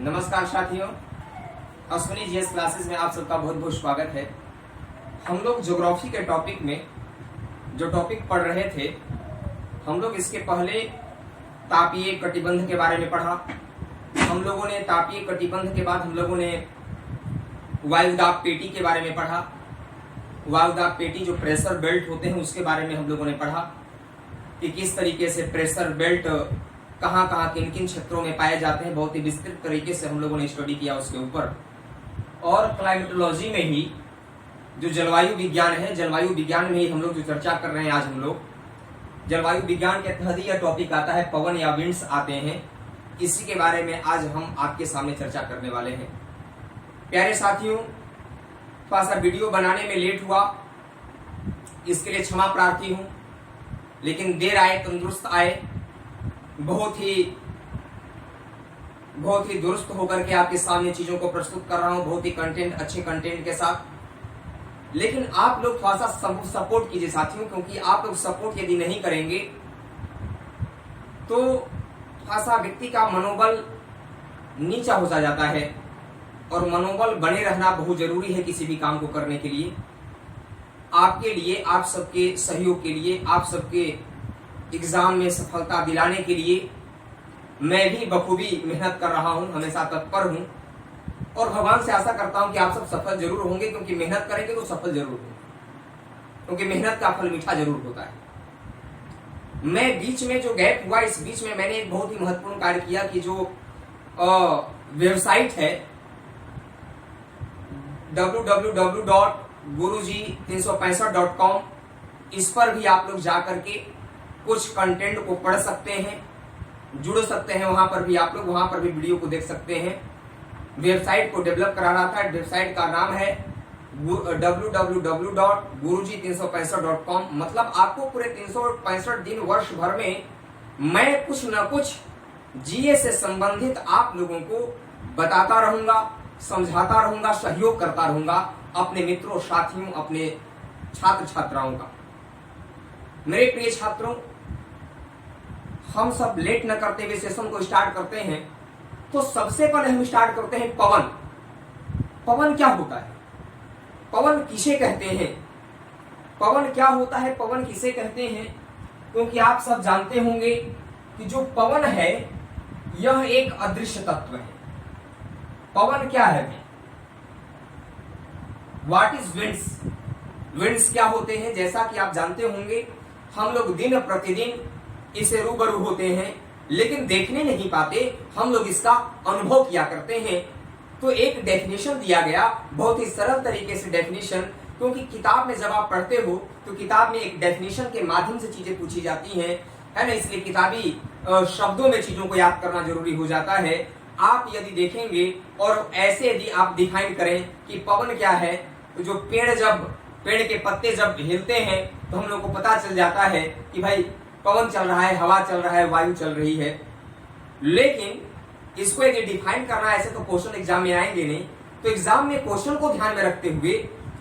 नमस्कार साथियों, Ashwini GS classes में आप सबका बहुत बहुत स्वागत है। हम लोग ज्योग्राफी के टॉपिक में जो टॉपिक पढ़ रहे थे, हम लोग इसके पहले तापीय कटिबंध के बारे में पढ़ा। हम लोगों ने तापीय कटिबंध के बाद हम लोगों ने वायुदाब पेटी के बारे में पढ़ा। वायुदाब पेटी जो प्रेशर बेल्ट होते हैं उसके बारे में हम लोगों ने पढ़ा कि किस तरीके से प्रेशर बेल्ट कहाँ कहाँ किन किन क्षेत्रों में पाए जाते हैं। बहुत ही विस्तृत तरीके से हम लोगों ने स्टडी किया उसके ऊपर। और क्लाइमेटोलॉजी में ही जो जलवायु विज्ञान है, जलवायु विज्ञान में ही हम लोग जो चर्चा कर रहे हैं आज हम लोग जलवायु विज्ञान के तहत यह टॉपिक आता है, पवन या विंड्स आते हैं। इसी के बारे में आज हम आपके सामने चर्चा करने वाले हैं। प्यारे साथियों, थोड़ा सा वीडियो बनाने में लेट हुआ, इसके लिए क्षमा प्रार्थी हूं, लेकिन देर आए तंदुरुस्त आए। बहुत ही दुरुस्त होकर के आपके सामने चीजों को प्रस्तुत कर रहा हूं, बहुत ही अच्छे कंटेंट के साथ। लेकिन आप लोग थोड़ा सा सपोर्ट कीजिए साथियों, क्योंकि आप लोग सपोर्ट यदि नहीं करेंगे तो थोड़ा सा व्यक्ति का मनोबल नीचा हो जाता है। और मनोबल बने रहना बहुत जरूरी है किसी भी काम को करने के लिए। आपके लिए, आप सबके सहयोग के लिए, आप सबके एग्जाम में सफलता दिलाने के लिए मैं भी बखूबी मेहनत कर रहा हूं, हमेशा तत्पर हूं। और भगवान से आशा करता हूं कि आप सब सफल जरूर होंगे, क्योंकि मेहनत करेंगे तो सफल जरूर होंगे, क्योंकि मेहनत का फल मीठा जरूर होता है। मैं बीच में जो गैप हुआ, इस बीच में मैंने एक बहुत ही महत्वपूर्ण कार्य किया कि जो वेबसाइट है www.guruji365.com, इस पर भी आप लोग जाकर के कुछ कंटेंट को पढ़ सकते हैं, जुड़ सकते हैं। वहां पर भी आप लोग वहां पर भी वीडियो को देख सकते हैं। वेबसाइट को डेवलप करा रहा था, वेबसाइट का नाम है www.guruji365.com। मतलब आपको पूरे 365 दिन वर्ष भर में मैं कुछ न कुछ जीए से संबंधित आप लोगों को बताता रहूंगा, समझाता रहूंगा, सहयोग करता रहूंगा, अपने मित्रों, साथियों, अपने छात्र छात्राओं का। मेरे प्रिय छात्रों, हम सब लेट न करते हुए सेशन को स्टार्ट करते हैं। तो सबसे पहले हम स्टार्ट करते हैं पवन। पवन क्या होता है? पवन किसे कहते हैं? पवन क्या होता है? पवन किसे कहते हैं? क्योंकि आप सब जानते होंगे कि जो पवन है यह एक अदृश्य तत्व है। पवन क्या है? What is winds? विंड्स क्या होते हैं? जैसा कि आप जानते होंगे, हम लोग दिन प्रतिदिन इसे रूबरू होते हैं, लेकिन देखने नहीं पाते, हम लोग इसका अनुभव किया करते हैं। तो एक डेफिनेशन दिया गया, बहुत ही सरल तरीके से डेफिनेशन, क्योंकि किताब में जब आप पढ़ते हो तो किताब में एक डेफिनेशन के माध्यम से चीजें पूछी जाती हैं, है ना। इसलिए किताबी शब्दों में चीजों को याद करना जरूरी हो जाता है। आप यदि देखेंगे और ऐसे यदि आप डिफाइन करें कि पवन क्या है, तो जो पेड़ के पत्ते जब हिलते हैं तो हम लोग को पता चल जाता है कि भाई पवन चल रहा है, हवा चल रहा है, वायु चल रही है। लेकिन इसको यदि डिफाइन करना ऐसे तो क्वेश्चन एग्जाम में आएंगे नहीं। तो एग्जाम में क्वेश्चन को ध्यान में रखते हुए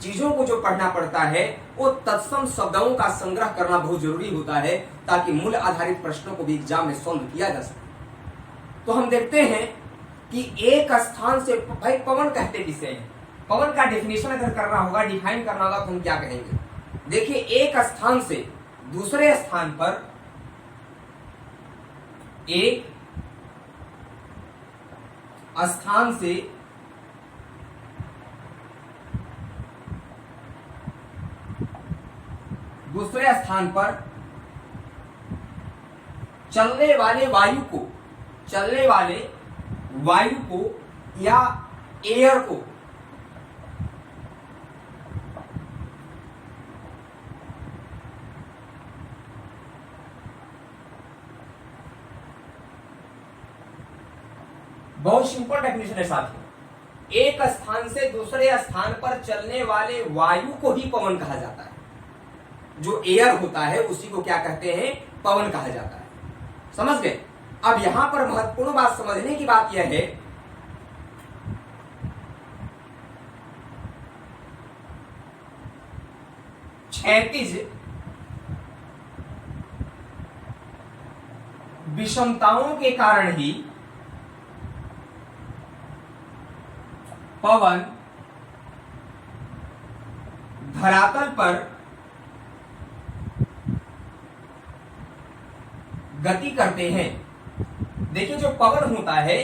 चीजों को जो पढ़ना पड़ता है वो तत्सम शब्दों का संग्रह करना बहुत जरूरी होता है, ताकि मूल आधारित प्रश्नों को भी एग्जाम में सॉल्व किया जा सके। तो हम देखते हैं कि एक स्थान से, भाई पवन कहते किसे हैं? पवन का डेफिनेशन अगर करना होगा, डिफाइन करना होगा, तो हम क्या कहेंगे? देखिए, एक स्थान से दूसरे स्थान पर, एक स्थान से दूसरे स्थान पर चलने वाले वायु को या एयर को बहुत सिंपल डेफिनेशन है साथियों। एक स्थान से दूसरे स्थान पर चलने वाले वायु को ही पवन कहा जाता है। जो एयर होता है उसी को क्या कहते हैं? पवन कहा जाता है। समझ गए? अब यहां पर महत्वपूर्ण बात समझने की बात यह है, क्षैतिज विषमताओं के कारण ही पवन धरातल पर गति करते हैं। देखिए, जो पवन होता है,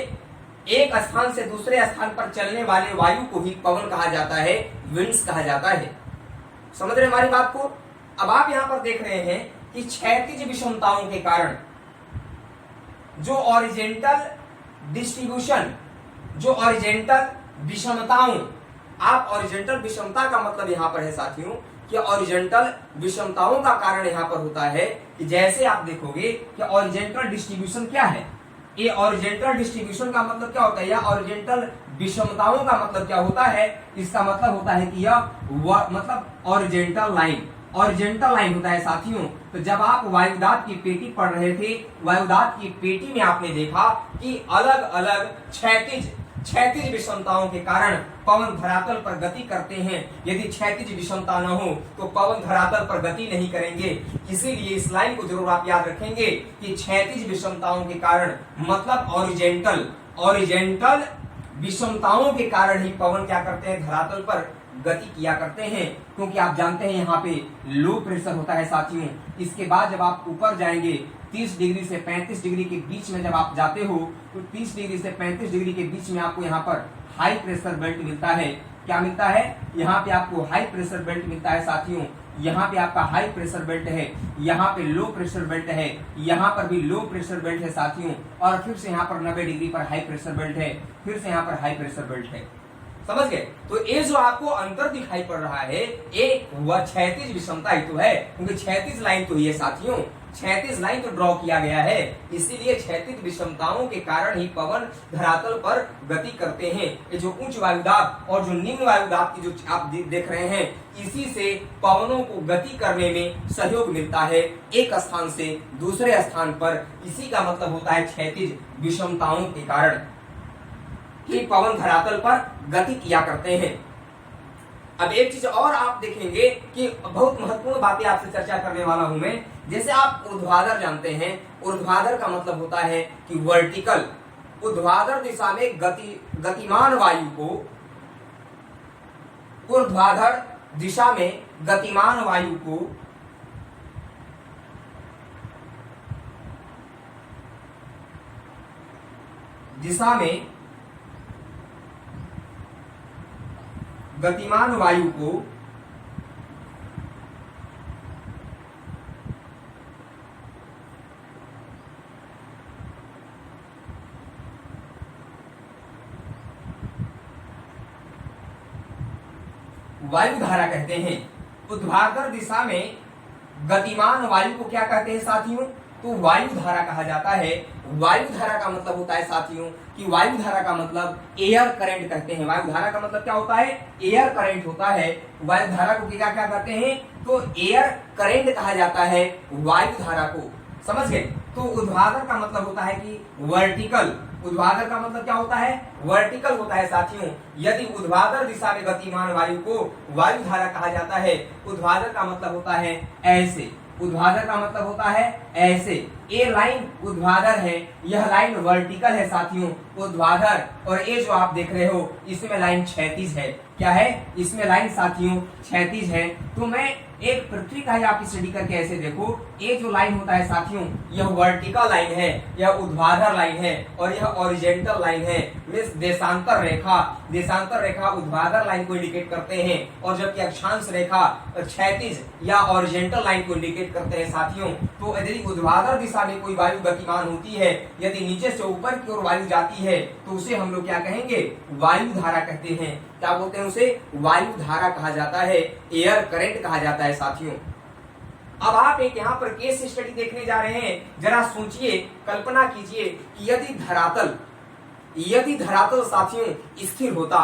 एक स्थान से दूसरे स्थान पर चलने वाले वायु को ही पवन कहा जाता है, विंड्स कहा जाता है। समझ रहे हमारी बात को? अब आप यहां पर देख रहे हैं कि क्षैतिज विषमताओं के कारण जो ऑरिजेंटल डिस्ट्रीब्यूशन, जो ऑरिजेंटल विषमताओं, आप ऑरिजेंटल विषमता का मतलब यहां पर है साथियों कि ऑरिजेंटल विषमताओं का कारण यहां पर होता है कि जैसे आप देखोगे कि ऑरिजेंटल डिस्ट्रीब्यूशन क्या है, ये ऑरिजेंटल डिस्ट्रीब्यूशन का मतलब क्या होता है, या ऑरिजेंटल विषमताओं का मतलब क्या होता है, इसका मतलब होता है कि यह मतलब ऑरिजेंटल लाइन, ऑरिजेंटल लाइन होता है साथियों। तो जब आप वायुदाब की पेटी पढ़ रहे थे, वायुदाब की पेटी में आपने देखा कि अलग अलग क्षैतिज विषमताओं के कारण पवन धरातल पर गति करते हैं। यदि क्षैतिज विषमता न हो तो पवन धरातल पर गति नहीं करेंगे। इसीलिए इस लाइन को जरूर आप याद रखेंगे कि क्षैतिज विषमताओं के कारण मतलब ऑरिजेंटल विषमताओं के कारण ही पवन क्या करते हैं, धरातल पर गति किया करते हैं। क्योंकि आप जानते हैं यहाँ पे लो प्रेशर होता है साथियों। इसके बाद जब आप ऊपर जाएंगे 30 डिग्री से 35 डिग्री के बीच में जब आप जाते हो तो 30 डिग्री से 35 डिग्री के बीच में आपको यहाँ पर हाई प्रेशर बेल्ट मिलता है। क्या मिलता है? यहाँ पे आपको हाई प्रेशर बेल्ट मिलता है साथियों। यहाँ पे आपका हाई प्रेशर बेल्ट है, यहाँ पे लो प्रेशर बेल्ट है, यहाँ पर भी लो प्रेशर बेल्ट है साथियों, और फिर से यहाँ पर 90 डिग्री पर हाई प्रेशर बेल्ट है, फिर से यहाँ पर हाई प्रेशर बेल्ट है। समझ गए? तो ये जो आपको अंतर दिखाई पड़ रहा है, ये वह क्षैतिज विषमता ही तो है, क्योंकि क्षैतिज लाइन तो ये साथियों, क्षैतिज लाइन तो ड्रॉ किया गया है। इसीलिए क्षैतिज विषमताओं के कारण ही पवन धरातल पर गति करते हैं। ये जो उच्च वायुदाब और जो निम्न वायुदाब की जो आप देख रहे हैं, इसी से पवनों को गति करने में सहयोग मिलता है एक स्थान से दूसरे स्थान पर। इसी का मतलब होता है क्षैतिज विषमताओं के कारण कि पवन धरातल पर गति किया करते हैं। अब एक चीज और आप देखेंगे कि बहुत महत्वपूर्ण बातें आपसे चर्चा करने वाला हूं मैं। जैसे आप ऊर्ध्वाधर जानते हैं, ऊर्ध्वाधर का मतलब होता है कि वर्टिकल, ऊर्ध्वाधर दिशा में गतिमान वायु को, ऊर्ध्वाधर दिशा में गतिमान वायु को दिशा में गतिमान वायु को वायु धारा कहते हैं। ऊर्ध्वाधर दिशा में गतिमान वायु को क्या कहते हैं साथियों? तो वायु धारा कहा जाता है। वायु धारा का मतलब होता है साथियों कि वायु धारा का मतलब एयर करंट कहते हैं। वायु धारा का मतलब क्या होता है? एयर करंट होता है। वायु धारा को क्या क्या कहते हैं? तो एयर करंट कहा जाता है वायु धारा को। समझ गए? तो ऊर्ध्वाधर का मतलब होता है कि वर्टिकल। ऊर्ध्वाधर का मतलब क्या होता है? वर्टिकल होता है साथियों। यदि ऊर्ध्वाधर दिशा में गतिमान वायु को वायु धारा कहा जाता है। ऊर्ध्वाधर का मतलब होता है ऐसे, ऊर्ध्वाधर का मतलब होता है ऐसे। ये लाइन ऊर्ध्वाधर है, यह लाइन वर्टिकल है साथियों, ऊर्ध्वाधर। और ये जो आप देख रहे हो इसमें लाइन क्षैतिज है। क्या है? इसमें लाइन साथियों क्षैतिज है। तो मैं एक पृथ्वी का ही आप स्टडी करके ऐसे देखो, ये जो लाइन होता है साथियों, यह वर्टिकल लाइन है, यह ऊर्ध्वाधर लाइन है, और यह ओरिजेंटल लाइन है। मींस देशांतर रेखा ऊर्ध्वाधर लाइन को इंडिकेट करते हैं, और जबकि अक्षांश रेखा क्षैतिज या ओरिजेंटल लाइन को इंडिकेट करते हैं साथियों। तो यदि ऊर्ध्वाधर दिशा में कोई वायु गतिमान होती है, यदि नीचे से ऊपर की ओर वायु जाती है, तो उसे हम लोग क्या कहेंगे? वायु धारा कहते हैं। क्या बोलते हैं उसे? वायु धारा कहा जाता है, एयर करंट कहा जाता है साथियों। अब आप एक यहाँ पर केस स्टडी देखने जा रहे हैं। जरा सोचिए, कल्पना कीजिए कि यदि धरातल साथियों स्थिर होता।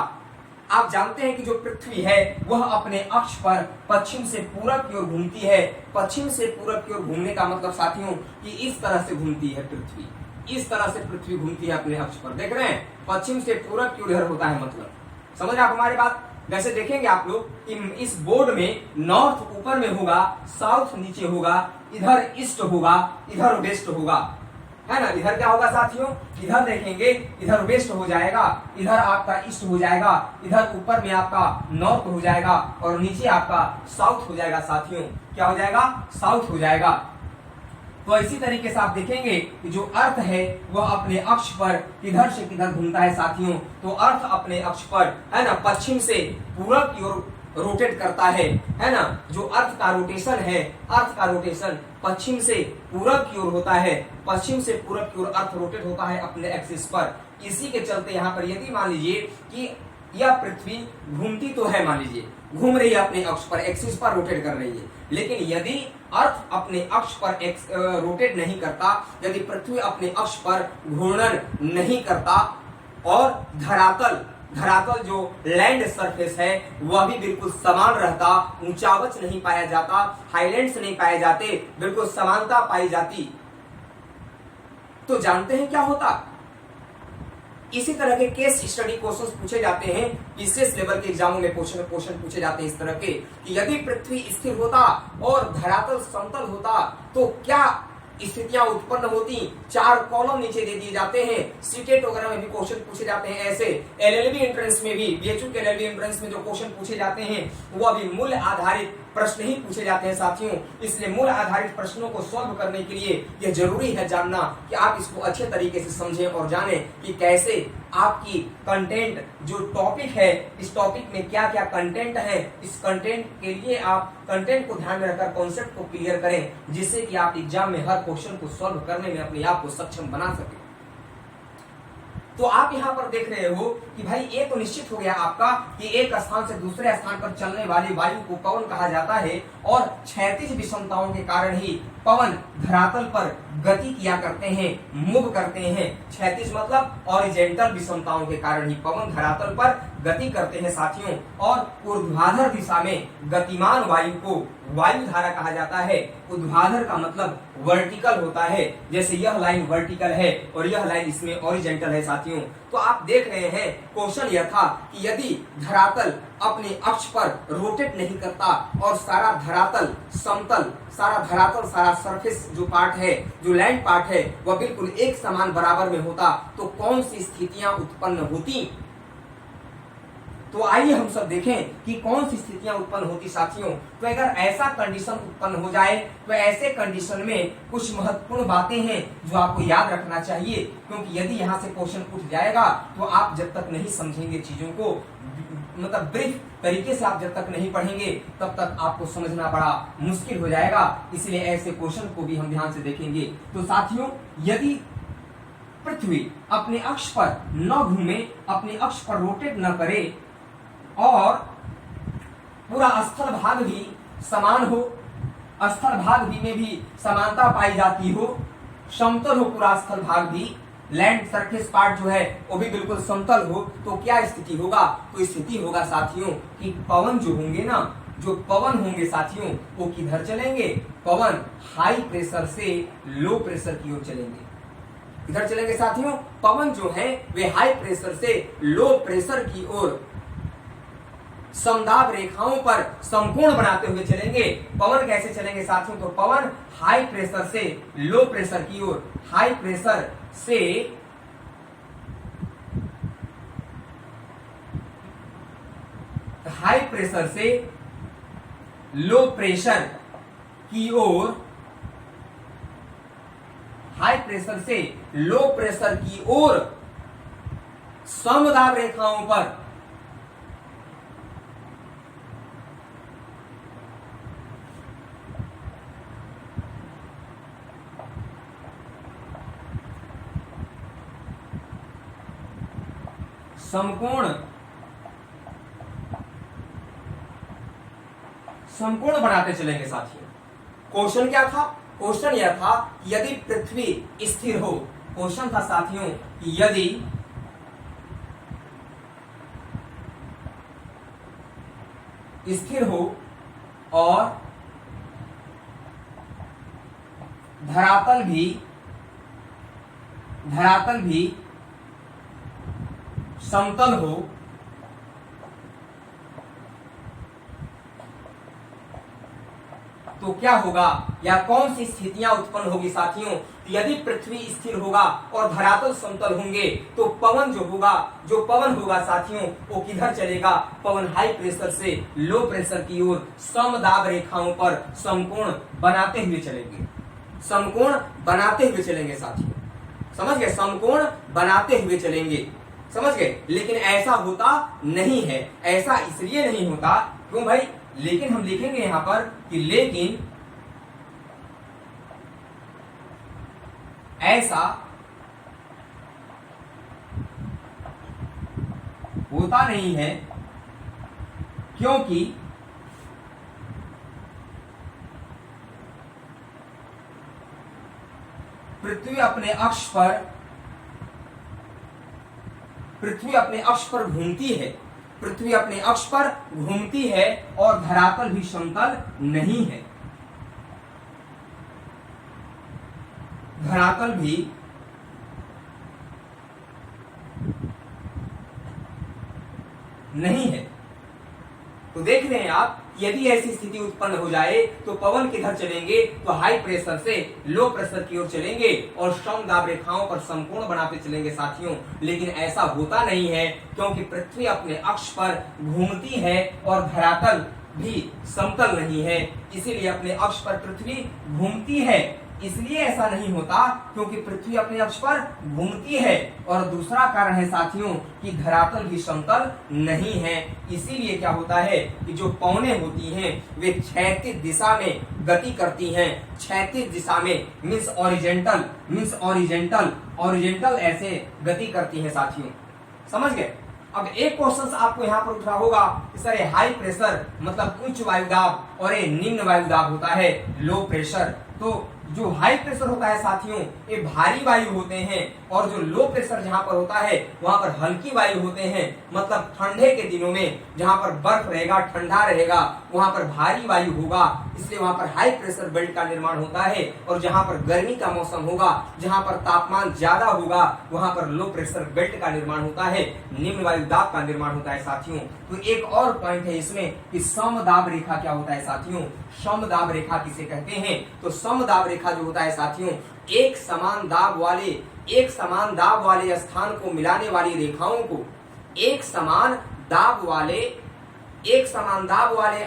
आप जानते हैं कि जो पृथ्वी है वह अपने अक्ष पर पश्चिम से पूरब की ओर घूमती है। पश्चिम से पूरब की ओर घूमने का मतलब साथियों कि इस तरह से घूमती है पृथ्वी, इस तरह से पृथ्वी घूमती है अपने अक्ष पर। देख रहे हैं? पश्चिम से पूरब की ओर होता है मतलब। समझ आप हमारी बात? वैसे देखेंगे आप लोग कि इस बोर्ड में नॉर्थ ऊपर में होगा, साउथ नीचे होगा, इधर ईस्ट होगा, इधर वेस्ट होगा। है ना। इधर क्या होगा साथियों, इधर देखेंगे, इधर वेस्ट हो जाएगा, इधर आपका ईस्ट हो जाएगा, इधर ऊपर में आपका नॉर्थ हो जाएगा और नीचे आपका साउथ हो जाएगा साथियों। क्या हो जाएगा, साउथ हो जाएगा। तो इसी तरीके से आप देखेंगे कि जो अर्थ है वह अपने अक्ष पर किधर से किधर घूमता है साथियों। तो अर्थ अपने अक्ष पर, है ना, पश्चिम से पूरब की ओर रोटेट करता है ना। जो अर्थ का रोटेशन है, अर्थ का रोटेशन पश्चिम से पूरब की ओर होता है, पश्चिम से पूरब की ओर अर्थ रोटेट होता है अपने एक्सिस पर। इसी के चलते यहाँ पर यदि मान लीजिए कि यह पृथ्वी घूमती तो है, मान लीजिए घूम रही है अपने अक्ष पर, एक्सिस पर रोटेट कर रही है, लेकिन यदि अर्थ अपने अक्ष पर रोटेट नहीं करता, यदि पृथ्वी अपने अक्ष पर घूर्णन नहीं करता और धरातल जो लैंड सरफेस है वह भी बिल्कुल समान रहता, ऊंचावच नहीं पाया जाता, हाईलैंड्स नहीं पाए जाते, बिल्कुल समानता पाई जाती, तो जानते हैं क्या होता। इसी तरह के केस स्टडी क्वेश्चन पूछे जाते हैं, विशेष लेवल के एग्जामों में क्वेश्चन पूछे जाते हैं इस तरह के कि यदि पृथ्वी स्थिर होता और धरातल समतल होता तो क्या स्थितियां उत्पन्न होती। 4 कॉलम नीचे दे दिए जाते हैं। सीटेट वगैरह में भी क्वेश्चन पूछे जाते हैं ऐसे। एलएलबी एंट्रेंस में भी, बीएचयू के एलएलबी एंट्रेंस में जो क्वेश्चन पूछे जाते हैं वो भी मूल आधारित प्रश्न ही पूछे जाते हैं साथियों। इसलिए मूल आधारित प्रश्नों को सॉल्व करने के लिए यह जरूरी है जानना कि आप इसको अच्छे तरीके से समझें और जानें कि कैसे आपकी कंटेंट जो टॉपिक है, इस टॉपिक में क्या क्या कंटेंट है, इस कंटेंट के लिए आप कंटेंट को ध्यान में रखकर कॉन्सेप्ट को क्लियर करें, जिससे कि आप एग्जाम में हर क्वेश्चन को सॉल्व करने में अपने आप को सक्षम बना सकें। तो आप यहाँ पर देख रहे हो कि भाई ये तो निश्चित हो गया आपका कि एक स्थान से दूसरे स्थान पर चलने वाली वायु को पवन कहा जाता है और क्षैतिज विषमताओं के कारण ही पवन धरातल पर गति किया करते हैं, मूव करते हैं। क्षैतिज मतलब ऑरिजेंटल विषमताओं के कारण ही पवन धरातल पर गति करते हैं साथियों। और ऊर्ध्वाधर दिशा में गतिमान वायु को वायु धारा कहा जाता है। ऊर्ध्वाधर का मतलब वर्टिकल होता है, जैसे यह लाइन वर्टिकल है और यह लाइन इसमें ऑरिजेंटल है साथियों। तो आप देख रहे हैं क्वेश्चन यह था कि यदि धरातल अपने अक्ष पर रोटेट नहीं करता और सारा धरातल समतल, सारा सरफेस जो पार्ट है, जो लैंड पार्ट है, वह बिल्कुल एक समान बराबर में होता तो कौन सी स्थितियां उत्पन्न होती। तो आइए हम सब देखें कि कौन सी स्थितियां उत्पन्न होती साथियों। तो अगर ऐसा कंडीशन उत्पन्न हो जाए तो ऐसे कंडीशन में कुछ महत्वपूर्ण बातें हैं जो आपको याद रखना चाहिए, क्योंकि यदि यहाँ से क्वेश्चन उठ जाएगा तो आप जब तक नहीं समझेंगे चीजों को, मतलब ब्रीफ तरीके से आप जब तक नहीं पढ़ेंगे तब तक आपको समझना बड़ा मुश्किल हो जाएगा। इसलिए ऐसे क्वेश्चन को भी हम ध्यान से देखेंगे। तो साथियों, यदि पृथ्वी अपने अक्ष पर न घूमे, अपने अक्ष पर रोटेट न करे और पूरा स्थल भाग भी समान हो, स्थल भाग भी में भी समानता पाई जाती हो, समतल हो पूरा स्थल भाग भी, लैंड सरफेस पार्ट जो है वो भी बिल्कुल समतल हो, तो क्या स्थिति होगा। तो स्थिति होगा साथियों कि पवन जो होंगे ना, जो पवन होंगे साथियों वो किधर चलेंगे, पवन हाई प्रेशर से लो प्रेशर की ओर चलेंगे। किधर चलेंगे साथियों, पवन जो है वे हाई प्रेशर से लो प्रेशर की ओर समदाब रेखाओं पर समकोण बनाते हुए चलेंगे। पवन कैसे चलेंगे साथियों, तो पवन हाई प्रेशर से लो प्रेशर की ओर, हाई प्रेशर से लो प्रेशर की ओर, हाई प्रेशर से लो प्रेशर की ओर समदाब रेखाओं पर समकोण बनाते चलेंगे साथियों। क्वेश्चन क्या था, क्वेश्चन यह था यदि पृथ्वी स्थिर हो, क्वेश्चन था साथियों यदि स्थिर हो और धरातल भी समतल हो, तो क्या होगा या कौन सी स्थितियां उत्पन्न होगी साथियों। यदि पृथ्वी स्थिर होगा और धरातल समतल होंगे तो पवन जो पवन होगा साथियों वो किधर चलेगा? पवन हाई प्रेशर से लो प्रेशर की ओर समदाब रेखाओं पर समकोण बनाते हुए चलेंगे, समकोण बनाते हुए चलेंगे साथियों, समझ गए? समकोण बनाते हुए चलेंगे, समझ गए? लेकिन ऐसा होता नहीं है। ऐसा इसलिए नहीं होता, क्यों भाई? लेकिन हम लिखेंगे यहां पर कि लेकिन ऐसा होता नहीं है क्योंकि पृथ्वी अपने अक्ष पर घूमती है, पृथ्वी अपने अक्ष पर घूमती है और धरातल भी समतल नहीं है, धरातल भी नहीं है। तो देख रहे हैं आप, यदि ऐसी स्थिति उत्पन्न हो जाए तो पवन किधर चलेंगे? तो हाई प्रेशर से लो प्रेशर की ओर चलेंगे और समदाब रेखाओं पर समकोण बनाते चलेंगे साथियों। लेकिन ऐसा होता नहीं है क्योंकि पृथ्वी अपने अक्ष पर घूमती है और धरातल भी समतल नहीं है। इसीलिए अपने अक्ष पर पृथ्वी घूमती है, इसलिए ऐसा नहीं होता क्योंकि पृथ्वी अपने अक्ष पर घूमती है। और दूसरा कारण है साथियों कि धरातल भी समतल नहीं है। इसीलिए क्या होता है कि जो पवनें होती हैं वे क्षैतिज दिशा में गति करती हैं, क्षैतिज दिशा में मींस ओरिजेंटल ऐसे गति करती हैं साथियों, समझ गए? अब एक क्वेश्चन आपको यहाँ पर उठ रहा होगा, सर हाई प्रेशर मतलब उच्च वायुदाब और ये निम्न वायुदाब होता है लो प्रेशर। तो जो हाई प्रेशर होता है साथियों ये भारी वायु होते हैं और जो लो प्रेशर जहां पर होता है वहां पर हल्की वायु होते हैं। मतलब ठंडे के दिनों में जहां पर बर्फ रहेगा, ठंडा रहेगा, वहां पर भारी वायु होगा, इसलिए वहां पर हाई प्रेशर बेल्ट का निर्माण होता है। और जहां पर गर्मी का मौसम होगा, जहां पर तापमान ज्यादा होगा, वहां पर लो प्रेशर बेल्ट का निर्माण होता है, निम्न वायु दाब का निर्माण होता है साथियों। तो एक और पॉइंट है इसमें कि समदाब रेखा क्या होता है साथियों? समदाब रेखा किसे कहते हैं? तो समदाब रेखा जो होता है साथियों एक समान दाब वाले स्थान को मिलाने वाली रेखाओं को, एक समान दाब वाले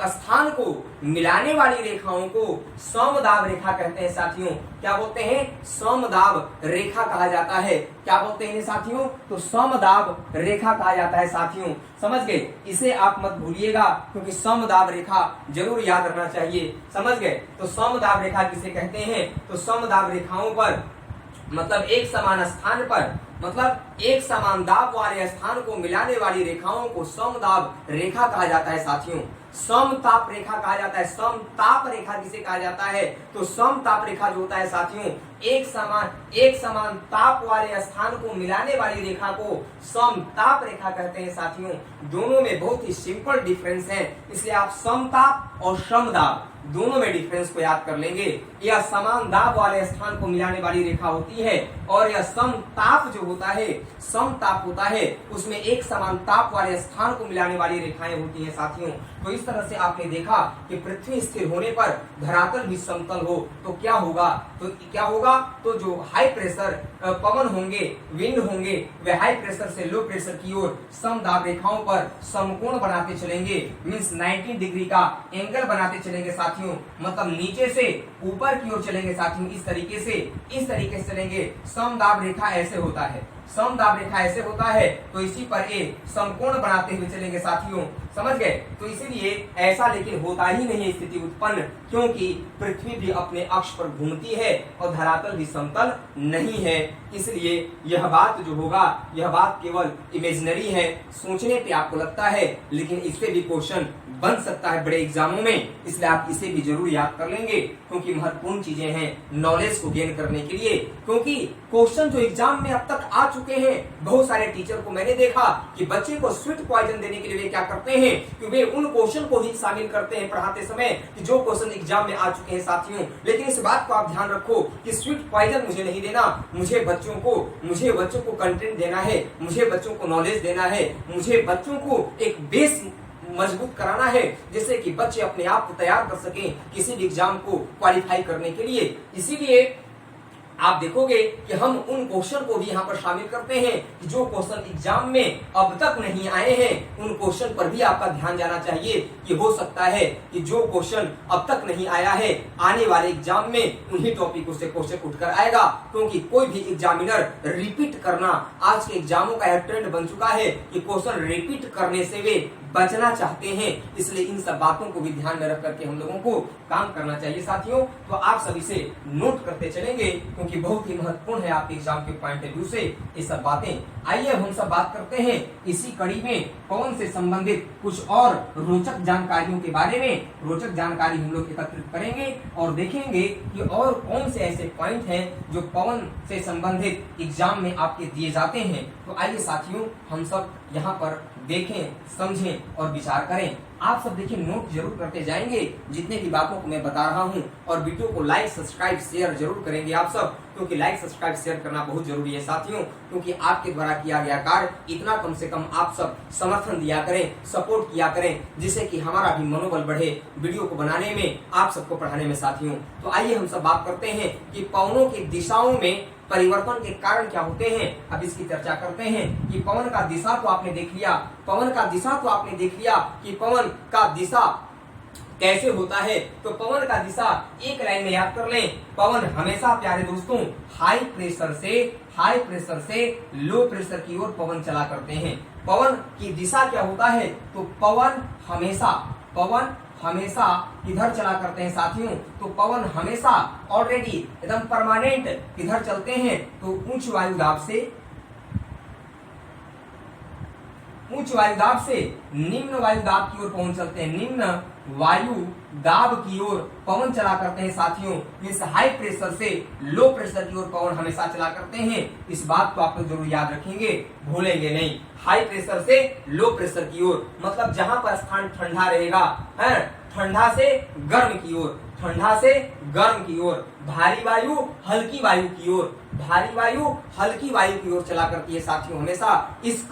स्थान को मिलाने वाली रेखाओं को समदाब रेखा कहते हैं साथियों। क्या बोलते हैं? समदाब रेखा कहा जाता है। क्या बोलते हैं साथियों? तो समदाब रेखा कहा जाता है साथियों, समझ गए? इसे आप मत भूलिएगा क्योंकि समदाब रेखा जरूर याद रखना चाहिए, समझ गए? तो समदाब रेखा किसे कहते हैं? तो समदाब रेखाओं पर मतलब एक समान स्थान पर, मतलब एक समान दाब वाले स्थान को मिलाने वाली रेखाओं को समदाब रेखा कहा जाता है साथियों। समताप रेखा कहा जाता है। समताप रेखा किसे कहा जाता है? तो समताप रेखा जो होता है साथियों एक समान ताप वाले स्थान को मिलाने वाली रेखा को समताप रेखा कहते हैं साथियों। दोनों में बहुत ही सिंपल डिफरेंस है, इसलिए आप समताप और समदाब दोनों में डिफरेंस को याद कर लेंगे। यह समान दाब वाले स्थान को मिलाने वाली रेखा होती है और यह समताप जो होता है, समताप होता है, उसमें एक समान ताप वाले स्थान को मिलाने वाली रेखाएं होती हैं साथियों। तो इस तरह से आपने देखा कि पृथ्वी स्थिर होने पर धरातल भी समतल हो तो क्या होगा? तो जो हाई प्रेशर पवन होंगे, विंड होंगे, वे हाई प्रेशर से लो प्रेशर की ओर समदाब रेखाओं पर समकोण बनाते चलेंगे, मींस 90 डिग्री का एंगल बनाते चलेंगे साथियों। मतलब नीचे से ऊपर की ओर चलेंगे साथियों, इस तरीके से चलेंगे। समदाब रेखा ऐसे होता है, समदाब रेखा ऐसे होता है, तो इसी पर ये समकोण बनाते हुए चलेंगे साथियों, समझ गए? तो इसीलिए ऐसा लेकिन होता ही नहीं स्थिति उत्पन्न, क्योंकि पृथ्वी भी अपने अक्ष पर घूमती है और धरातल भी समतल नहीं है। इसलिए यह बात जो होगा, यह बात केवल इमेजिनरी है, सोचने पे आपको लगता है, लेकिन इससे भी क्वेश्चन बन सकता है बड़े एग्जामों में, इसलिए आप इसे भी जरूर याद कर लेंगे क्योंकि महत्वपूर्ण चीजें हैं नॉलेज को गेन करने के लिए। क्योंकि क्वेश्चन जो एग्जाम में अब तक आ चुके हैं, बहुत सारे टीचर को मैंने देखा कि बच्चे को स्वीट पॉइजन देने के लिए वे क्या करते हैं कि वे उन क्वेश्चन को ही शामिल करते हैं पढ़ाते समय कि जो क्वेश्चन एग्जाम में आ चुके हैं साथियों। लेकिन इस बात को आप ध्यान रखो कि स्वीट पॉइजन मुझे नहीं देना, मुझे बच्चों को कंटेंट देना है, मुझे बच्चों को नॉलेज देना है, मुझे बच्चों को एक बेस मजबूत कराना है जिससे कि बच्चे अपने आप को तैयार कर सकें किसी भी एग्जाम को क्वालिफाई करने के लिए। इसीलिए आप देखोगे कि हम उन क्वेश्चन को भी यहाँ पर शामिल करते हैं कि जो क्वेश्चन एग्जाम में अब तक नहीं आए हैं, उन क्वेश्चन पर भी आपका ध्यान जाना चाहिए कि हो सकता है कि जो क्वेश्चन अब तक नहीं आया है आने वाले एग्जाम में उन्हीं टॉपिकों से क्वेश्चन उठकर आएगा, क्योंकि कोई भी एग्जामिनर रिपीट करना, आज के एग्जामों का ट्रेंड बन चुका है कि क्वेश्चन रिपीट करने से वे बचना चाहते हैं। इसलिए इन सब बातों को भी ध्यान में रख करके हम लोगों को काम करना चाहिए साथियों। तो आप सभी से नोट करते चलेंगे क्योंकि बहुत ही महत्वपूर्ण है आपके एग्जाम के पॉइंट ऑफ व्यू से ये सब बातें। आइए हम सब बात करते हैं इसी कड़ी में पवन से संबंधित कुछ और रोचक जानकारियों के बारे में। रोचक जानकारी हम लोग एकत्रित करेंगे और देखेंगे कि और कौन से ऐसे पॉइंट हैं जो पवन से संबंधित एग्जाम में आपके दिए जाते हैं। तो आइए साथियों हम सब यहाँ पर देखें, समझें और विचार करें। आप सब देखिए नोट जरूर करते जाएंगे जितने भी बातों को मैं बता रहा हूँ, और वीडियो को लाइक सब्सक्राइब शेयर जरूर करेंगे आप सब, क्योंकि लाइक सब्सक्राइब शेयर करना बहुत जरूरी है साथियों। क्योंकि आपके द्वारा किया गया कार्य इतना कम से कम आप सब समर्थन दिया करें, सपोर्ट किया करें, जिससे कि हमारा भी मनोबल बढ़े वीडियो को बनाने में, आप सबको पढ़ाने में साथियों। तो आइए हम सब बात करते हैं कि पवनों की दिशाओं में परिवर्तन के कारण क्या होते हैं। अब इसकी चर्चा करते हैं कि पवन का दिशा तो आपने देख लिया, पवन का दिशा तो आपने देख लिया कि पवन का दिशा कैसे होता है। तो पवन का दिशा एक लाइन में याद कर लें, पवन हमेशा प्यारे दोस्तों हाई प्रेशर से लो प्रेशर की ओर पवन चला करते हैं। पवन की दिशा क्या होता है, तो पवन हमेशा किधर चला करते हैं साथियों, तो पवन हमेशा ऑलरेडी एकदम परमानेंट किधर चलते हैं, तो उच्च वायुदाब से निम्न वायुदाब की ओर पवन चलते हैं। निम्न वायु दाब की ओर पवन चला करते हैं साथियों। इस हाई प्रेशर से लो प्रेशर की ओर पवन हमेशा चला करते हैं। इस बात को आप लोग जरूर याद रखेंगे, भूलेंगे नहीं। हाई प्रेशर से लो प्रेशर की ओर मतलब जहां पर स्थान ठंडा रहेगा, है ठंडा से गर्म की ओर, ठंडा से गर्म की ओर, भारी वायु हल्की वायु की ओर, भारी वायु हल्की वायु की ओर चला करती है साथियों। हमेशा इस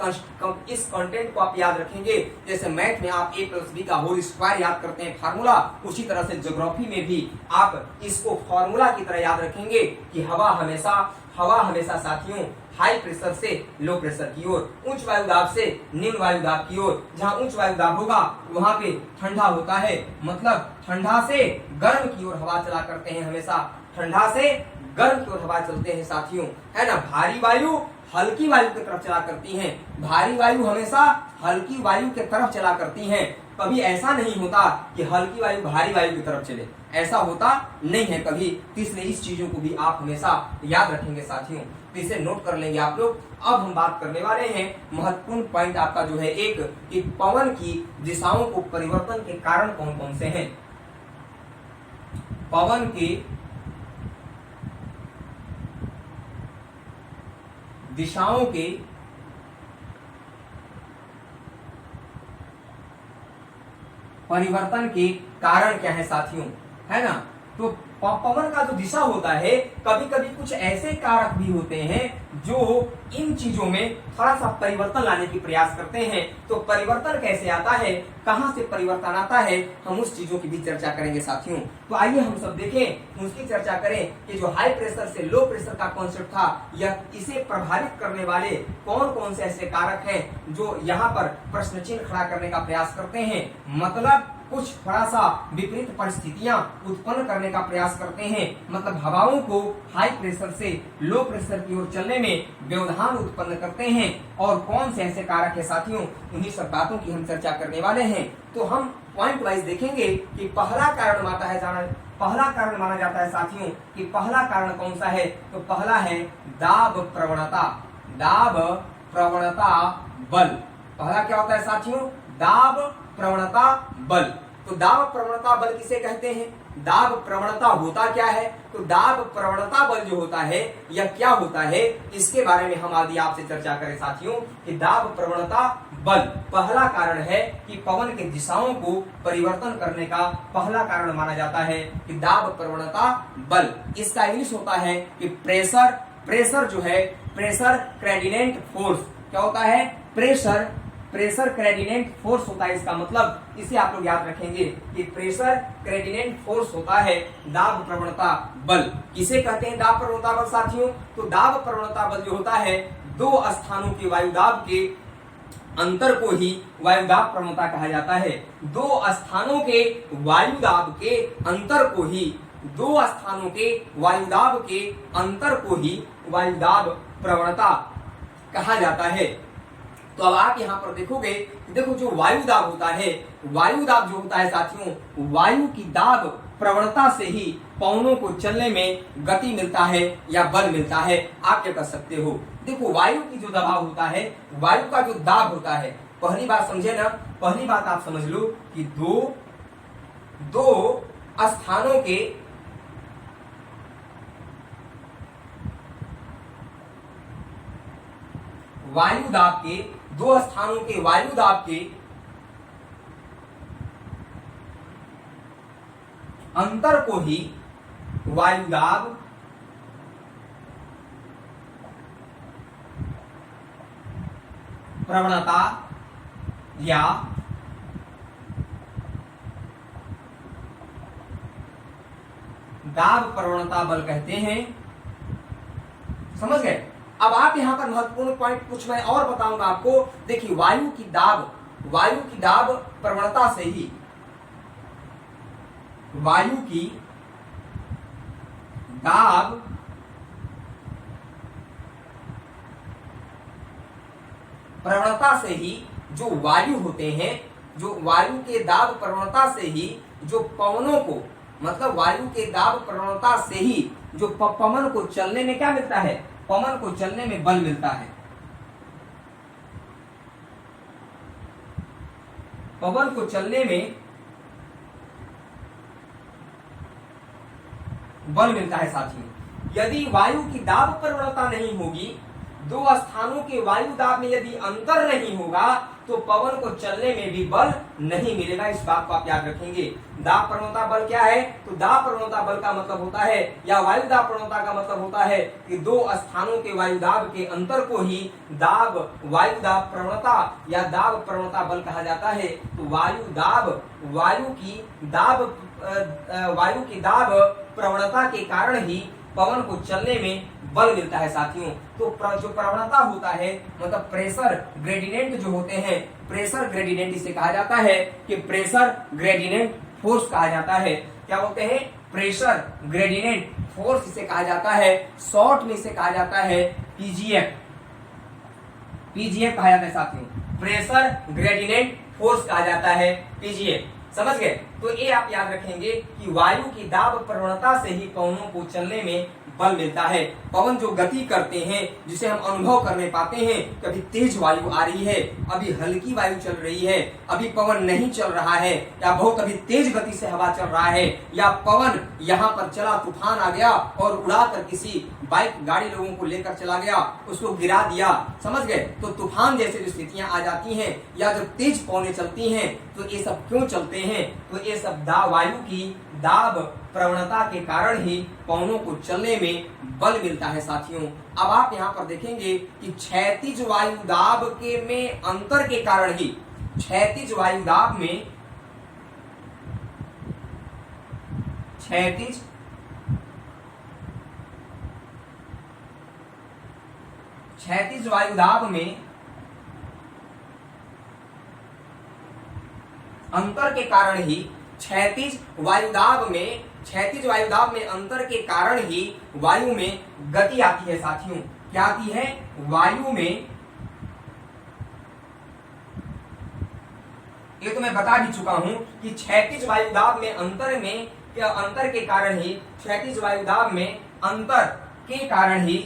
कंटेंट को आप याद रखेंगे। जैसे मैथ में आप a+b का होल स्क्वायर याद करते हैं फार्मूला, उसी तरह से ज्योग्राफी में भी आप इसको फार्मूला की तरह याद रखेंगे कि हवा हमेशा साथियों हाई प्रेशर से लो प्रेशर की ओर, उच्च वायुदाब से निम्न वायुदाब की ओर। जहाँ उच्च वायुदाब होगा वहां पे ठंडा होता है, मतलब ठंडा से गर्म की ओर हवा चला करते हैं। हमेशा ठंडा से गर्म की ओर हवा चलते हैं साथियों, है ना। भारी वायु हल्की वायु की तरफ चला करती हैं, भारी वायु हमेशा हल्की वायु की तरफ चला करती हैं। कभी ऐसा नहीं होता कि हल्की वायु भारी वायु की तरफ चले, ऐसा होता नहीं है कभी। इसलिए इस चीजों को भी आप हमेशा याद रखेंगे साथियों, तो इसे नोट कर लेंगे आप लोग। अब हम बात करने वाले हैं महत्वपूर्ण पॉइंट आपका जो है एक, कि पवन की दिशाओं को परिवर्तन के कारण कौन कौन से हैं। पवन की दिशाओं के परिवर्तन के कारण क्या है साथियों, है ना। तो पवन का जो दिशा होता है, कभी कभी कुछ ऐसे कारक भी होते हैं जो इन चीजों में थोड़ा सा परिवर्तन लाने की प्रयास करते हैं। तो परिवर्तन कैसे आता है, कहां से परिवर्तन आता है, हम उस चीजों की भी चर्चा करेंगे साथियों। तो आइए हम सब देखें, उसकी चर्चा करें कि जो हाई प्रेशर से लो प्रेशर का कॉन्सेप्ट था, या इसे प्रभावित करने वाले कौन कौन से ऐसे कारक हैं जो यहाँ पर प्रश्न चिन्ह खड़ा करने का प्रयास करते हैं। मतलब कुछ थोड़ा सा विपरीत परिस्थितियां उत्पन्न करने का प्रयास करते हैं, मतलब हवाओं को हाई प्रेशर से लो प्रेशर की ओर चलने में व्यवधान उत्पन्न करते हैं। और कौन से ऐसे कारक है साथियों, उन्हीं सब बातों की हम चर्चा करने वाले हैं। तो हम पॉइंट वाइज देखेंगे कि पहला कारण माना जाता है साथियों कि पहला कारण कौन सा है, तो पहला है दाब प्रवणता बल। पहला क्या होता है साथियों, दाब प्रवणता बल। तो दाब प्रवणता बल किसे कहते हैं, दाब प्रवणता होता क्या है, तो दाब प्रवणता बल जो होता है यह क्या होता है, इसके बारे में हम आदि आपसे चर्चा करें साथियों। कि दाब प्रवणता बल पहला कारण है कि पवन के दिशाओं को परिवर्तन करने का पहला कारण माना जाता है कि दाब प्रवणता बल। इसका इंग्लिश होता है कि प्रेशर जो है, प्रेशर ग्रेडिएंट फोर्स। क्या होता है, प्रेशर प्रेशर ग्रेडिएंट फोर्स होता है, इसका मतलब इसे आप लोग याद रखेंगे कि प्रेशर ग्रेडिएंट फोर्स होता है दाब प्रवणता बल। किसे कहते हैं दाब प्रवणता बल साथियों? तो दाब प्रवणता बल जो होता है दो स्थानों के वायुदाब के अंतर को ही वायुदाब प्रवणता कहा जाता है। दो स्थानों के वायुदाब के अंतर को ही, दो स्थानों के वायुदाब के अंतर को ही वायुदाब प्रवणता कहा जाता है। तो अब आप यहाँ पर देखोगे, देखो जो वायुदाब होता है, वायुदाब जो होता है साथियों, वायु की दाब प्रवणता से ही पवनों को चलने में गति मिलता है या बल मिलता है, आप क्या कर सकते हो। देखो वायु की जो दबाव होता है, वायु का जो दाब होता है, पहली बात समझे ना, पहली बात आप समझ लो कि दो स्थानों के वायुदाब के, दो स्थानों के वायुदाब के अंतर को ही वायुदाब प्रवणता या दाब प्रवणता बल कहते हैं। समझ गए? अब आप यहां पर महत्वपूर्ण पॉइंट कुछ मैं और बताऊंगा आपको। देखिए वायु की दाब प्रवणता से ही, वायु की दाब प्रवणता से ही जो वायु होते हैं, जो वायु के दाब प्रवणता से ही जो पवनों को, मतलब वायु के दाब प्रवणता से ही जो पवन को चलने में क्या मिलता है, पवन को चलने में बल मिलता है। पवन को चलने में बल मिलता है साथियों। यदि वायु की दाब प्रवणता नहीं होगी, दो स्थानों के वायु दाब में यदि अंतर नहीं होगा, तो पवन को चलने में भी बल नहीं मिलेगा। इस बात को आप याद रखेंगे। दाब प्रवणता बल क्या है? तो दाब प्रवणता बल का मतलब होता है, या वायु दाब प्रवणता का मतलब होता है कि दो स्थानों के वायु दाब के अंतर को ही दाब, वायु दाब प्रवणता या दाब प्रवणता बल कहा जाता है। तो वायु की दाब प्रवणता के कारण ही पवन को चलने में बल मिलता है साथियों। तो जो प्रवणता होता है, मतलब प्रेशर ग्रेडिएंट जो होते हैं, प्रेशर ग्रेडिएंट इसे कहा जाता है कि प्रेशर ग्रेडिएंट फोर्स कहा जाता है। क्या बोलते हैं? प्रेशर ग्रेडिएंट फोर्स इसे कहा जाता है। शॉर्ट में इसे कहा जाता है पीजीएफ। पीजीएफ कहा जाता है साथियों, प्रेशर ग्रेडिएंट फोर्स कहा जाता है पीजीएफ। समझ गए? तो ये आप याद रखेंगे कि वायु की दाब प्रवणता से ही पवनों को चलने में बल मिलता है। पवन जो गति करते हैं, जिसे हम अनुभव करने पाते हैं, कभी तेज वायु आ रही है, अभी हल्की वायु चल रही है, अभी पवन नहीं चल रहा है, या बहुत अभी तेज गति से हवा चल रहा है, या पवन यहाँ पर चला, तूफान आ गया और उड़ाकर किसी बाइक गाड़ी लोगों को लेकर चला गया, उसको गिरा दिया। समझ गए? तो तूफान जैसे जो स्थितियां आ जाती हैं, या जब तेज पवनें चलती हैं, तो ये सब क्यों चलते हैं? तो ये सब वायु की दाब प्रवणता के कारण ही पवनों को चलने में बल मिलता है साथियों। अब आप यहाँ पर देखेंगे कि क्षैतिज वायु दाब के में अंतर के कारण ही, क्षैतिज वायु दाब में, क्षैतिज वायु दाब में अंतर के कारण ही, क्षैतिज वायुदाब में अंतर के कारण ही वायु में गति आती है साथियों। क्या आती है? वायु में, ये तो मैं बता भी चुका हूं कि क्षैतिज वायुदाब में अंतर के कारण ही, क्षैतिज वायुदाब में अंतर के कारण ही,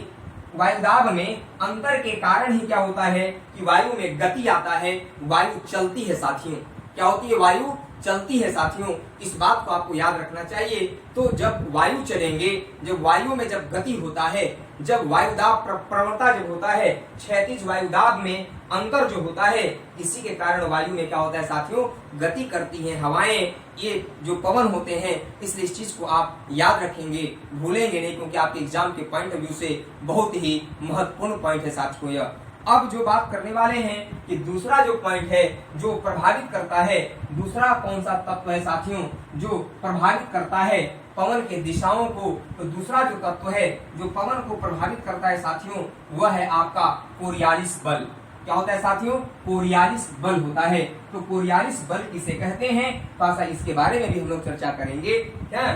वायुदाब में अंतर के कारण ही क्या होता है कि वायु में गति आता है, वायु चलती है साथियों। क्या होती है? वायु चलती है साथियों। इस बात को आपको याद रखना चाहिए। तो जब वायु चलेंगे, जब वायु में जब गति होता है, जब वायुदाब प्रवणता जब होता है, क्षैतिज वायुदाब में अंतर जो होता है, इसी के कारण वायु में क्या होता है साथियों? गति करती हैं हवाएं, ये जो पवन होते हैं। इसलिए इस चीज को आप याद रखेंगे, भूलेंगे नहीं, क्योंकि आपके एग्जाम के पॉइंट ऑफ व्यू से बहुत ही महत्वपूर्ण पॉइंट है साथियों यह। अब जो बात करने वाले हैं कि दूसरा जो पॉइंट है जो प्रभावित करता है, दूसरा कौन सा तत्व है साथियों जो प्रभावित करता है पवन के दिशाओं को, तो दूसरा जो तत्व है जो पवन को प्रभावित करता है साथियों वह है आपका कोरियालिस बल। क्या होता है साथियों? कोरियालिस बल होता है। तो कोरियालिस बल किसे कहते हैं, थोड़ा सा इसके बारे में भी हम लोग चर्चा करेंगे। क्या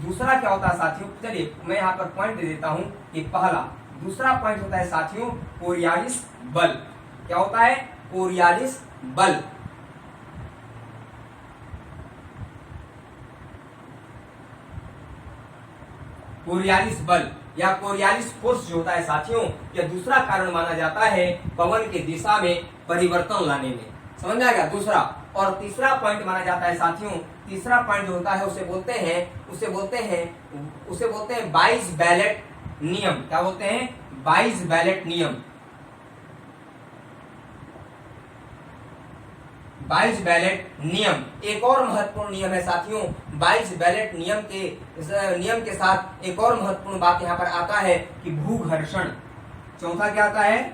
दूसरा क्या होता है साथियों? चलिए मैं यहाँ पर पॉइंट दे देता हूँ कि पहला दूसरा पॉइंट होता है साथियों कोरियालिस बल। क्या होता है? कोरियालिस बल। कोरियालिस बल या कोरियालिस फोर्स जो होता है साथियों, यह दूसरा कारण माना जाता है पवन के दिशा में परिवर्तन लाने में। समझ में आएगा? दूसरा और तीसरा पॉइंट माना जाता है साथियों, तीसरा पॉइंट जो होता है उसे बोलते हैं बाइस बैलेट नियम। क्या बोलते हैं? बाइस बैलेट नियम। बाइस बैलेट नियम एक और महत्वपूर्ण नियम है साथियों। बाइस बैलेट नियम के साथ एक और महत्वपूर्ण बात यहाँ पर आता है कि भूघर्षण। चौथा क्या आता है?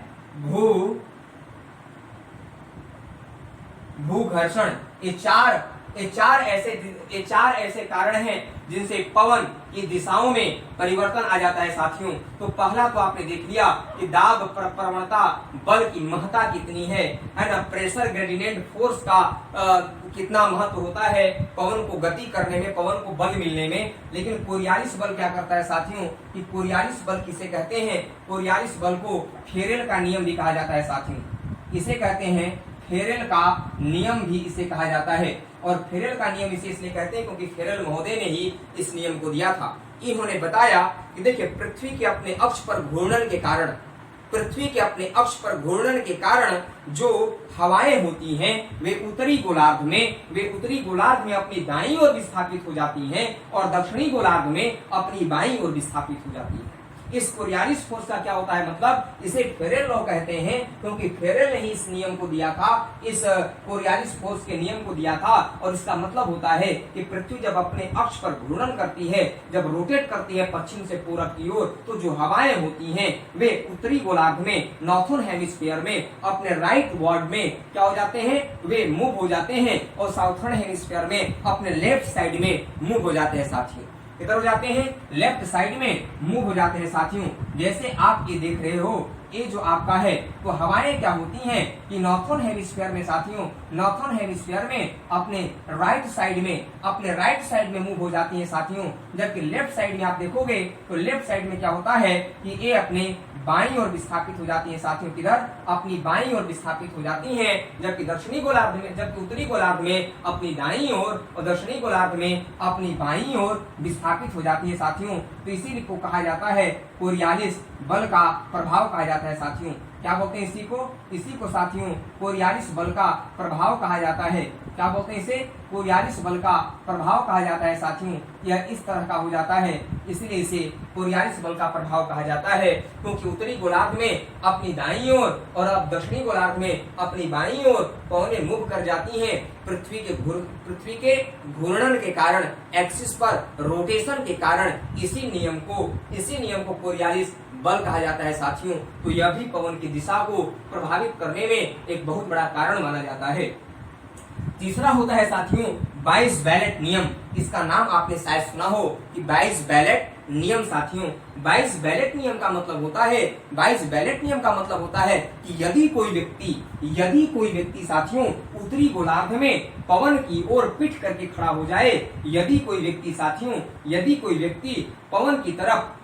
भूघर्षण। ये चार ऐसे कारण हैं जिनसे पवन की दिशाओं में परिवर्तन आ जाता है साथियों। तो पहला तो आपने देख लिया कि दाब प्रवणता बल की महत्ता कितनी है ना। प्रेशर ग्रेडियंट फोर्स का कितना महत्व होता है पवन को गति करने में, पवन को बल मिलने में। लेकिन कोरियालिस बल क्या करता है साथियों कि कोरियालिस बल किसे कहते हैं? कोरियालिस बल को फेरेल का नियम भी कहा जाता है साथियों। इसे कहते हैं फेरेल का नियम भी इसे कहा जाता है। और फेरेल का नियम इसे इसलिए कहते हैं क्योंकि फेरेल महोदय ने ही इस नियम को दिया था। इन्होंने बताया कि देखिए पृथ्वी के अपने अक्ष पर घूर्णन के कारण जो हवाएं होती हैं वे उत्तरी गोलार्ध में अपनी दाईं ओर विस्थापित हो जाती हैं और दक्षिणी गोलार्ध में अपनी बाईं ओर विस्थापित हो जाती हैं। इस कोरियालिस फोर्स का क्या होता है मतलब? इसे फेरेल लॉ कहते हैं क्योंकि फेरेल ने ही इस नियम को दिया था, इस कोरियालिस फोर्स के नियम को दिया था। और इसका मतलब होता है कि पृथ्वी जब अपने अक्ष पर घूर्णन करती है, जब रोटेट करती है पश्चिम से पूरब की ओर, तो जो हवाएं होती हैं वे उत्तरी गोलार्ध में, नॉर्थर्न हेमिस्फीयर में अपने राइट वार्ड में क्या हो जाते हैं? वे मूव हो जाते हैं और साउथर्न हेमिस्फीयर में अपने लेफ्ट साइड में मूव हो जाते हैं साथियों। किधर हो जाते हैं? लेफ्ट साइड में मूव हो जाते हैं साथियों। जैसे आप ये देख रहे हो, ये जो आपका है तो हवाएं क्या होती हैं कि नॉर्थर्न हेमिस्फीयर में साथियों, नॉर्थर्न हेमिस्फीयर में अपने राइट साइड में मूव हो जाती हैं साथियों। जबकि लेफ्ट साइड में आप देखोगे तो लेफ्ट साइड में क्या होता है कि ये अपने बाईं ओर विस्थापित हो जाती हैं साथियों। किधर? अपनी बाईं ओर विस्थापित हो जाती हैं। जबकि उत्तरी गोलार्ध में अपनी दाईं ओर और दक्षिणी गोलार्ध में अपनी बाईं ओर विस्थापित हो जाती है साथियों। तो इसी को कहा जाता है कोरियालिस बल का प्रभाव कहा जाता है साथियों। क्या बोलते हैं इसी को साथियों कोरियालिस बल का प्रभाव कहा जाता है। क्या बोलते हैं इसे? कोरियालिस बल का प्रभाव कहा जाता है साथियों। यह इस तरह का हो जाता है, इसलिए इसे कोरियालिस बल का प्रभाव कहा जाता है क्योंकि उत्तरी गोलार्ध में अपनी दाईं ओर और अब दक्षिणी गोलार्ध में अपनी बाईं ओर पवनें मूव कर जाती हैं। पृथ्वी के घूर्णन के कारण, एक्सिस पर रोटेशन के कारण इसी नियम को कोरियालिस बल कहा जाता है साथियों। तो यह भी पवन की दिशा को प्रभावित करने में एक बहुत बड़ा कारण माना जाता है। तीसरा होता है साथियों बाइस बैलेट नियम। इसका नाम आपने शायद सुना हो कि बाइस बैलेट नियम साथियों। बाइस बैलेट नियम का मतलब होता है कि यदि कोई व्यक्ति साथियों उत्तरी गोलार्ध में पवन की ओर पीठ करके खड़ा हो जाए, यदि कोई व्यक्ति पवन की तरफ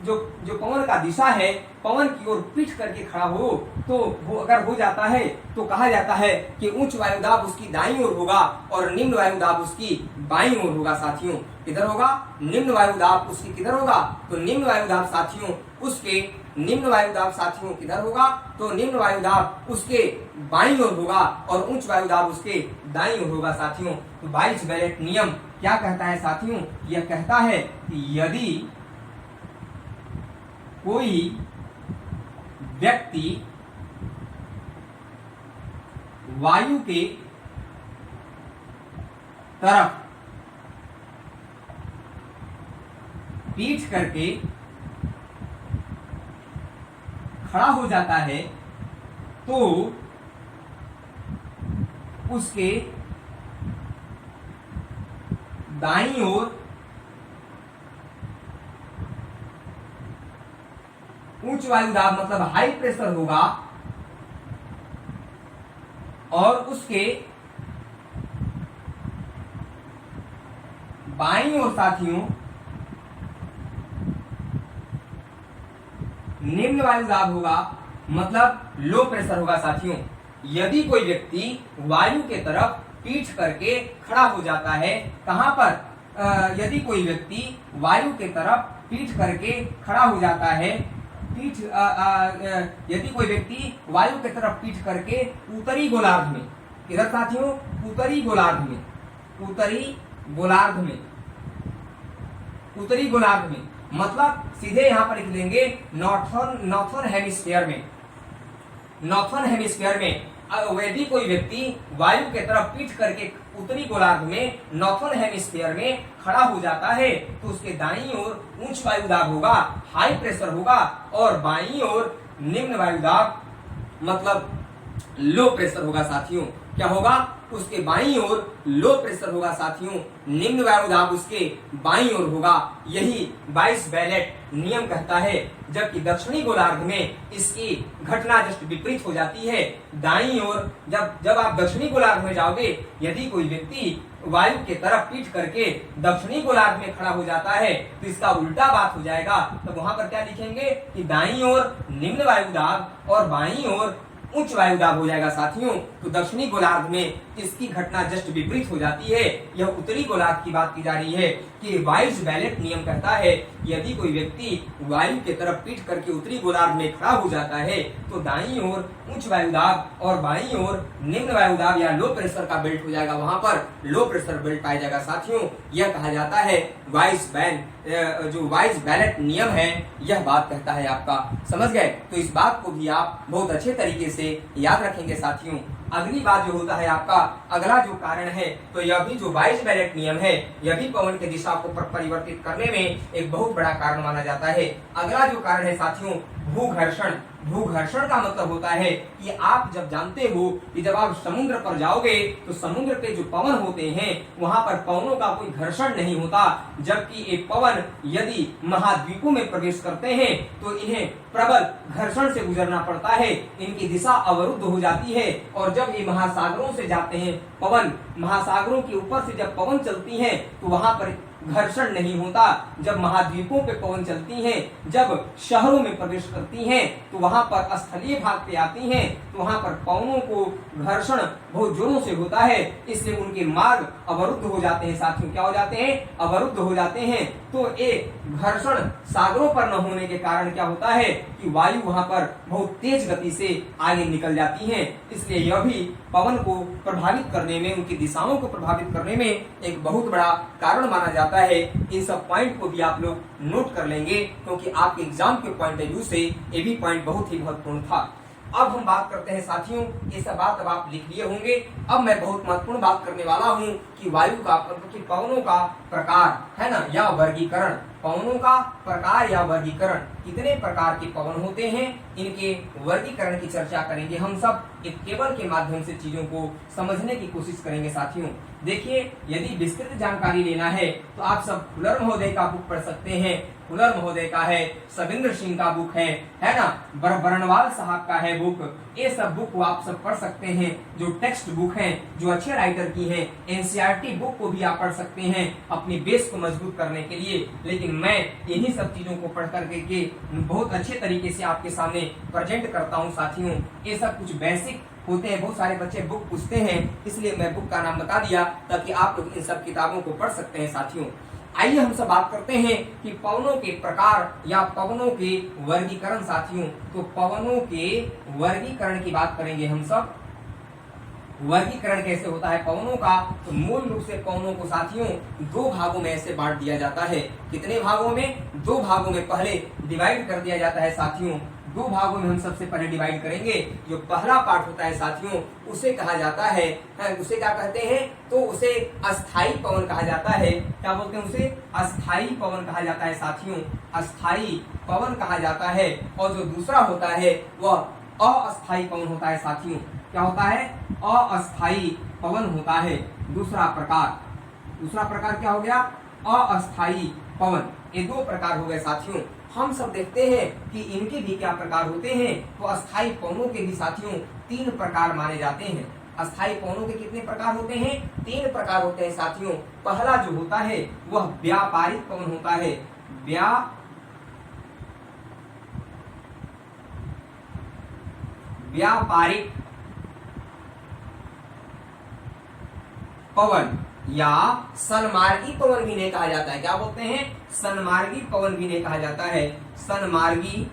जो पवन का दिशा है पवन की ओर पीठ करके खड़ा हो, तो वो अगर हो जाता है तो कहा जाता है कि उच्च वायुदाब उसकी दाईं ओर होगा और निम्न वायुदाब उसकी बाईं ओर होगा साथियों। किधर होगा? निम्न वायुदाब उसकी किधर होगा? तो निम्न वायुदाब साथियों किधर होगा? तो निम्न वायुदाब उसके बाईं ओर होगा और उच्च वायुदाब उसके दाईं ओर होगा साथियों। तो बाइस बैलेट नियम क्या कहता है साथियों? यह कहता है कि यदि कोई व्यक्ति वायु के तरफ पीठ करके खड़ा हो जाता है तो उसके दाईं ओर उच्च वायु दाब मतलब हाई प्रेशर होगा और उसके बाईं ओर साथियों निम्न वायु दाब होगा मतलब लो प्रेशर होगा साथियों। यदि कोई व्यक्ति वायु के तरफ पीठ करके खड़ा हो जाता है, कहां पर यदि कोई व्यक्ति वायु के तरफ पीठ करके खड़ा हो जाता है, यदि कोई व्यक्ति वायु के तरफ पीठ करके उत्तरी गोलार्ध में, इधर साथियों उत्तरी गोलार्ध में, उत्तरी गोलार्ध में मतलब सीधे यहां पर लिख लेंगे नॉर्थर्न हेमिस्फीयर में यदि कोई व्यक्ति वायु के तरफ पीठ करके उत्तरी गोलार्ध में नॉर्थर्न हेमिस्फीयर में खड़ा हो जाता है तो उसके दाईं ओर उच्च वायु दाब होगा, हाई प्रेशर होगा और बाईं ओर निम्न वायु दाब मतलब लो प्रेशर होगा साथियों। क्या होगा? उसके बाईं ओर लो प्रेशर होगा साथियों, निम्न वायु दाब उसके बाईं ओर होगा। यही वाइस बैलेट नियम कहता है। जबकि दक्षिणी गोलार्ध में इसकी घटना जस्ट विपरीत हो जाती है। दाईं ओर जब आप दक्षिणी गोलार्ध में जाओगे, यदि कोई व्यक्ति वायु के तरफ पीठ करके दक्षिणी गोलार्ध में खड़ा हो जाता है तो इसका उल्टा बात हो जाएगा। तो वहां पर क्या लिखेंगे कि दाईं ओर निम्न वायु दाब और बाईं ओर उच्च वायु दाब हो जाएगा साथियों। तो दक्षिणी गोलार्ध में इसकी घटना जस्ट विपरीत हो जाती है। यह उत्तरी गोलार्ध की बात की जा रही है कि वाइस बैलेट नियम कहता है यदि कोई व्यक्ति वायु के तरफ पीठ करके उत्तरी गोलार्ध में खड़ा हो जाता है तो दाईं ओर उच्च वायु दाब और बाईं ओर निम्न वायु दाब या लो प्रेशर का बेल्ट हो जाएगा, वहां पर लो प्रेशर बेल्ट पाया जाएगा साथियों। यह कहा जाता है जो वाइस बैलेट नियम है, यह बात कहता है आपका। समझ गए? तो इस बात को भी आप बहुत अच्छे तरीके से याद रखेंगे साथियों। अगली बात जो होता है आपका अगला जो कारण है, तो यह भी जो वाइस बैलेट नियम है, यह भी पवन की दिशा को परिवर्तित करने में एक बहुत बड़ा कारण माना जाता है। अगला जो कारण है साथियों भूघर्षण। भूघर्षण का मतलब होता है कि आप जब जानते हो कि जब आप समुद्र पर जाओगे तो समुद्र पे जो पवन होते हैं वहां पर पवनों का कोई घर्षण नहीं होता, जबकि एक पवन यदि महाद्वीपों में प्रवेश करते हैं तो इन्हें प्रबल घर्षण से गुजरना पड़ता है, इनकी दिशा अवरुद्ध हो जाती है। और जब ये महासागरों से जाते हैं पवन, महासागरों के ऊपर से जब पवन चलती है तो वहां पर घर्षण नहीं होता। जब महाद्वीपों पे पवन चलती हैं, जब शहरों में प्रवेश करती हैं तो वहां पर स्थलीय भाग पे आती हैं तो वहां पर पवनों को घर्षण बहुत जोरों से होता है, इसलिए उनके मार्ग अवरुद्ध हो जाते हैं साथियों। क्या हो जाते हैं? अवरुद्ध हो जाते हैं। तो एक घर्षण सागरों पर न होने के कारण क्या होता है कि वायु वहां पर बहुत तेज गति से आगे निकल जाती है। इसलिए यह भी पवन को प्रभावित करने में, उनकी दिशाओं को प्रभावित करने में एक बहुत बड़ा कारण माना जाता है। इन सब पॉइंट को भी आप लोग नोट कर लेंगे क्योंकि आपके एग्जाम के पॉइंट ऑफ व्यू से ये भी पॉइंट बहुत ही महत्वपूर्ण था। अब हम बात करते हैं साथियों, ये सब बात अब आप लिख लिए होंगे। अब मैं बहुत महत्वपूर्ण बात करने वाला हूँ कि वायु का, कि पवनों का प्रकार है ना या वर्गीकरण। पवनों का प्रकार या वर्गीकरण, कितने प्रकार के पवन होते हैं, इनके वर्गीकरण की चर्चा करेंगे। हम सब एक टेबल के माध्यम से चीजों को समझने की कोशिश करेंगे साथियों। देखिए, यदि विस्तृत जानकारी लेना है तो आप सब खुलर महोदय का बुक पढ़ सकते हैं। खुलर महोदय का है, सविंद्र सिंह का बुक है ना, बरनवाल साहब का है बुक। ये सब बुक आप सब पढ़ सकते हैं, जो टेक्स्ट बुक हैं, जो अच्छे राइटर की है। एनसीईआरटी बुक को भी आप पढ़ सकते हैं अपनी बेस को मजबूत करने के लिए। लेकिन मैं इन्हीं सब चीजों को पढ़ करके बहुत अच्छे तरीके से आपके सामने प्रेजेंट करता हूँ साथियों। ये सब कुछ बेसिक होते हैं, बहुत सारे बच्चे बुक पूछते हैं, इसलिए मैं बुक का नाम बता दिया ताकि आप लोग इन सब किताबों को पढ़ सकते हैं साथियों। आइए हम सब बात करते हैं कि पवनों के प्रकार या पवनों के वर्गीकरण साथियों। तो पवनों के वर्गीकरण की बात करेंगे हम सब। वर्गीकरण कैसे होता है पवनों का? तो मूल रूप से पवनों को साथियों दो भागों में ऐसे बांट दिया जाता है। कितने भागों में? दो भागों में पहले डिवाइड कर दिया जाता है साथियों। दो भागों में हम सबसे पहले डिवाइड करेंगे। जो पहला पार्ट होता है साथियों उसे कहा जाता है, उसे क्या कहते हैं, तो उसे अस्थाई पवन कहा जाता है। क्या बोलते हैं उसे? अस्थाई पवन कहा जाता है साथियों, अस्थाई पवन कहा जाता है। और जो दूसरा होता है वह अस्थाई पवन होता है साथियों। क्या होता है? अस्थाई पवन होता है दूसरा प्रकार। दूसरा प्रकार क्या हो गया? अस्थाई पवन। ये दो प्रकार हो गए साथियों। हम सब देखते हैं कि इनके भी क्या प्रकार होते हैं, तो अस्थाई पवनों के भी साथियों 3 प्रकार माने जाते हैं। अस्थाई पवनों के कितने प्रकार होते हैं? 3 प्रकार होते हैं साथियों। पहला जो होता है वह व्यापारिक पवन होता है। व्यापारिक पवन या सन्मार्गी पवन भी इन्हें कहा जाता है। क्या बोलते हैं? सन्मार्गी पवन भी इन्हें कहा जाता है। सन्मार्गी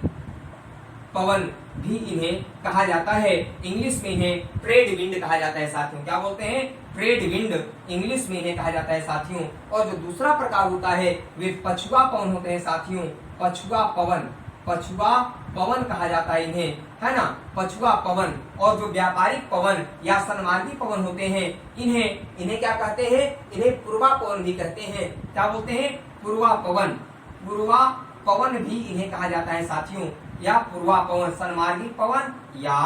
पवन भी इन्हें कहा जाता है। इंग्लिश में इन्हें ट्रेड विंड कहा जाता है साथियों। क्या बोलते हैं? ट्रेड विंड इंग्लिश में इन्हें कहा जाता है साथियों। और जो दूसरा प्रकार होता है वे पछुआ पवन होते हैं साथियों। पछुआ पवन, पछुआ पवन कहा जाता है इन्हें, है ना, पछुआ पवन। और जो व्यापारिक पवन या सन्मार्गी पवन होते हैं इन्हें क्या कहते हैं? इन्हें पूर्वा पवन भी कहते हैं। क्या बोलते हैं? पूर्वा पवन। पूर्वा पवन भी इन्हें कहा जाता है साथियों, या पूर्वा पवन, सन्मार्गी पवन या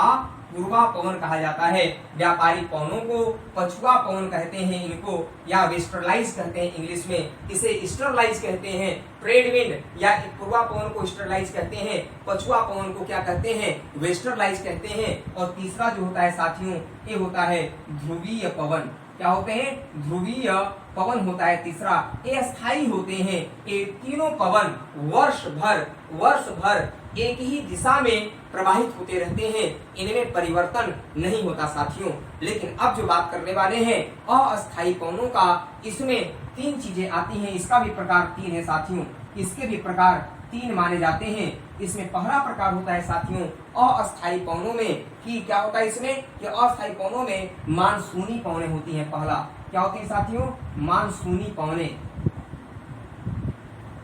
पूर्वा पवन कहा जाता है। व्यापारिक पवनों को पछुआ पवन कहते हैं इनको, या वेस्टर्लाइज कहते हैं इंग्लिश में, इसे ईस्टरलाइज कहते हैं। ट्रेड विंड या पूर्वा पवन को ईस्टरलाइज कहते हैं, पछुआ पवन को क्या कहते हैं? वेस्टरलाइज कहते हैं। और तीसरा जो होता है साथियों ये होता है ध्रुवीय पवन। क्या होते हैं? ध्रुवीय पवन होता है तीसरा। ये स्थायी होते हैं। ये तीनों पवन वर्ष भर एक ही दिशा में प्रवाहित होते रहते हैं, इनमें परिवर्तन नहीं होता साथियों। लेकिन अब जो बात करने वाले हैं अस्थायी पवनों का, इसमें 3 चीजें आती हैं। इसका भी प्रकार 3 है साथियों, इसके भी प्रकार 3 माने जाते हैं। इसमें पहला प्रकार होता है साथियों अस्थायी पवनों में कि क्या होता है इसमें कि अस्थायी पवनों में मानसूनी पवनें होती हैं। पहला क्या होती है साथियों? मानसूनी पवनें,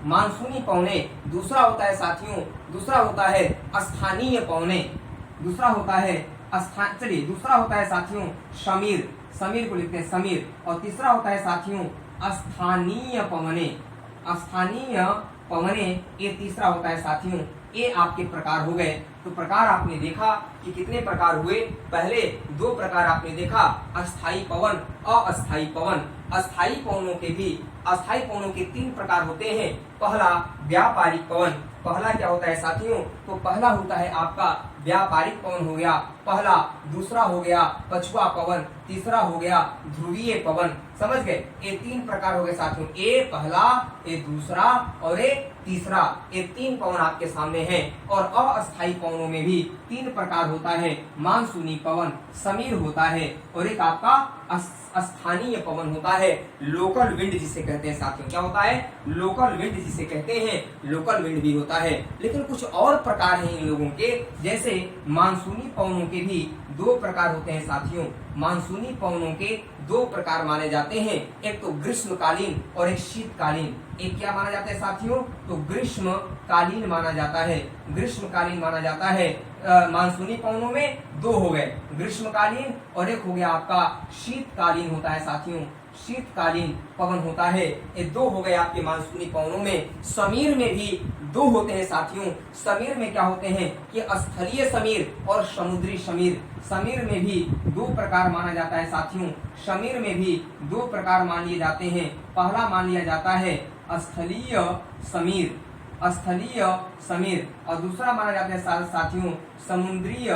मानसूनी पवनें। दूसरा होता है साथियों, दूसरा होता है स्थानीय पवनें। दूसरा होता है दूसरा होता है साथियों समीर, समीर को लिखते हैं समीर। और तीसरा होता है साथियों स्थानीय पवनें, स्थानीय पवनें। ये तीसरा होता है साथियों। ये आपके प्रकार हो गए। तो प्रकार आपने देखा कि कितने प्रकार हुए। पहले 2 प्रकार आपने देखा, अस्थायी पवन, अस्थायी पवन। अस्थायी पवनों के 3 प्रकार होते हैं। पहला व्यापारिक पवन। पहला क्या होता है साथियों? तो पहला होता है आपका व्यापारिक पवन हो गया पहला, दूसरा हो गया पछुआ पवन, तीसरा हो गया ध्रुवीय पवन। समझ गए? ये 3 प्रकार हो गए साथियों। ये पहला, ये दूसरा और ये तीसरा। ये 3 पवन आपके सामने हैं। और अस्थायी पवनों में भी 3 प्रकार होता है। मानसूनी पवन, समीर होता है, और एक आपका स्थानीय पवन होता है, लोकल विंड जिसे कहते हैं साथियों। क्या होता है? लोकल विंड जिसे कहते हैं, लोकल विंड भी होता है। लेकिन कुछ और प्रकार हैं इन लोगों के। जैसे मानसूनी पवनों के भी 2 प्रकार होते हैं साथियों। मानसूनी पवनों के 2 प्रकार माने जाते हैं, एक तो ग्रीष्मकालीन और एक शीतकालीन। एक क्या माना जाता है साथियों? तो ग्रीष्मकालीन माना जाता है, ग्रीष्मकालीन माना जाता है। मानसूनी पवनों में 2 हो गए, ग्रीष्मकालीन और एक हो गया आपका शीतकालीन होता है साथियों। शीतकालीन पवन होता है। ये 2 हो गए आपके मानसूनी पवनों में। समीर में भी 2 होते हैं साथियों। समीर में क्या होते हैं कि स्थलीय समीर और समुद्री समीर। समीर में भी 2 प्रकार माना जाता है साथियों। समीर में भी 2 प्रकार मान लिए जाते हैं। पहला मान लिया जाता है स्थलीय समीर, स्थलीय समीर, और दूसरा माना जाता है साथियों समुद्रीय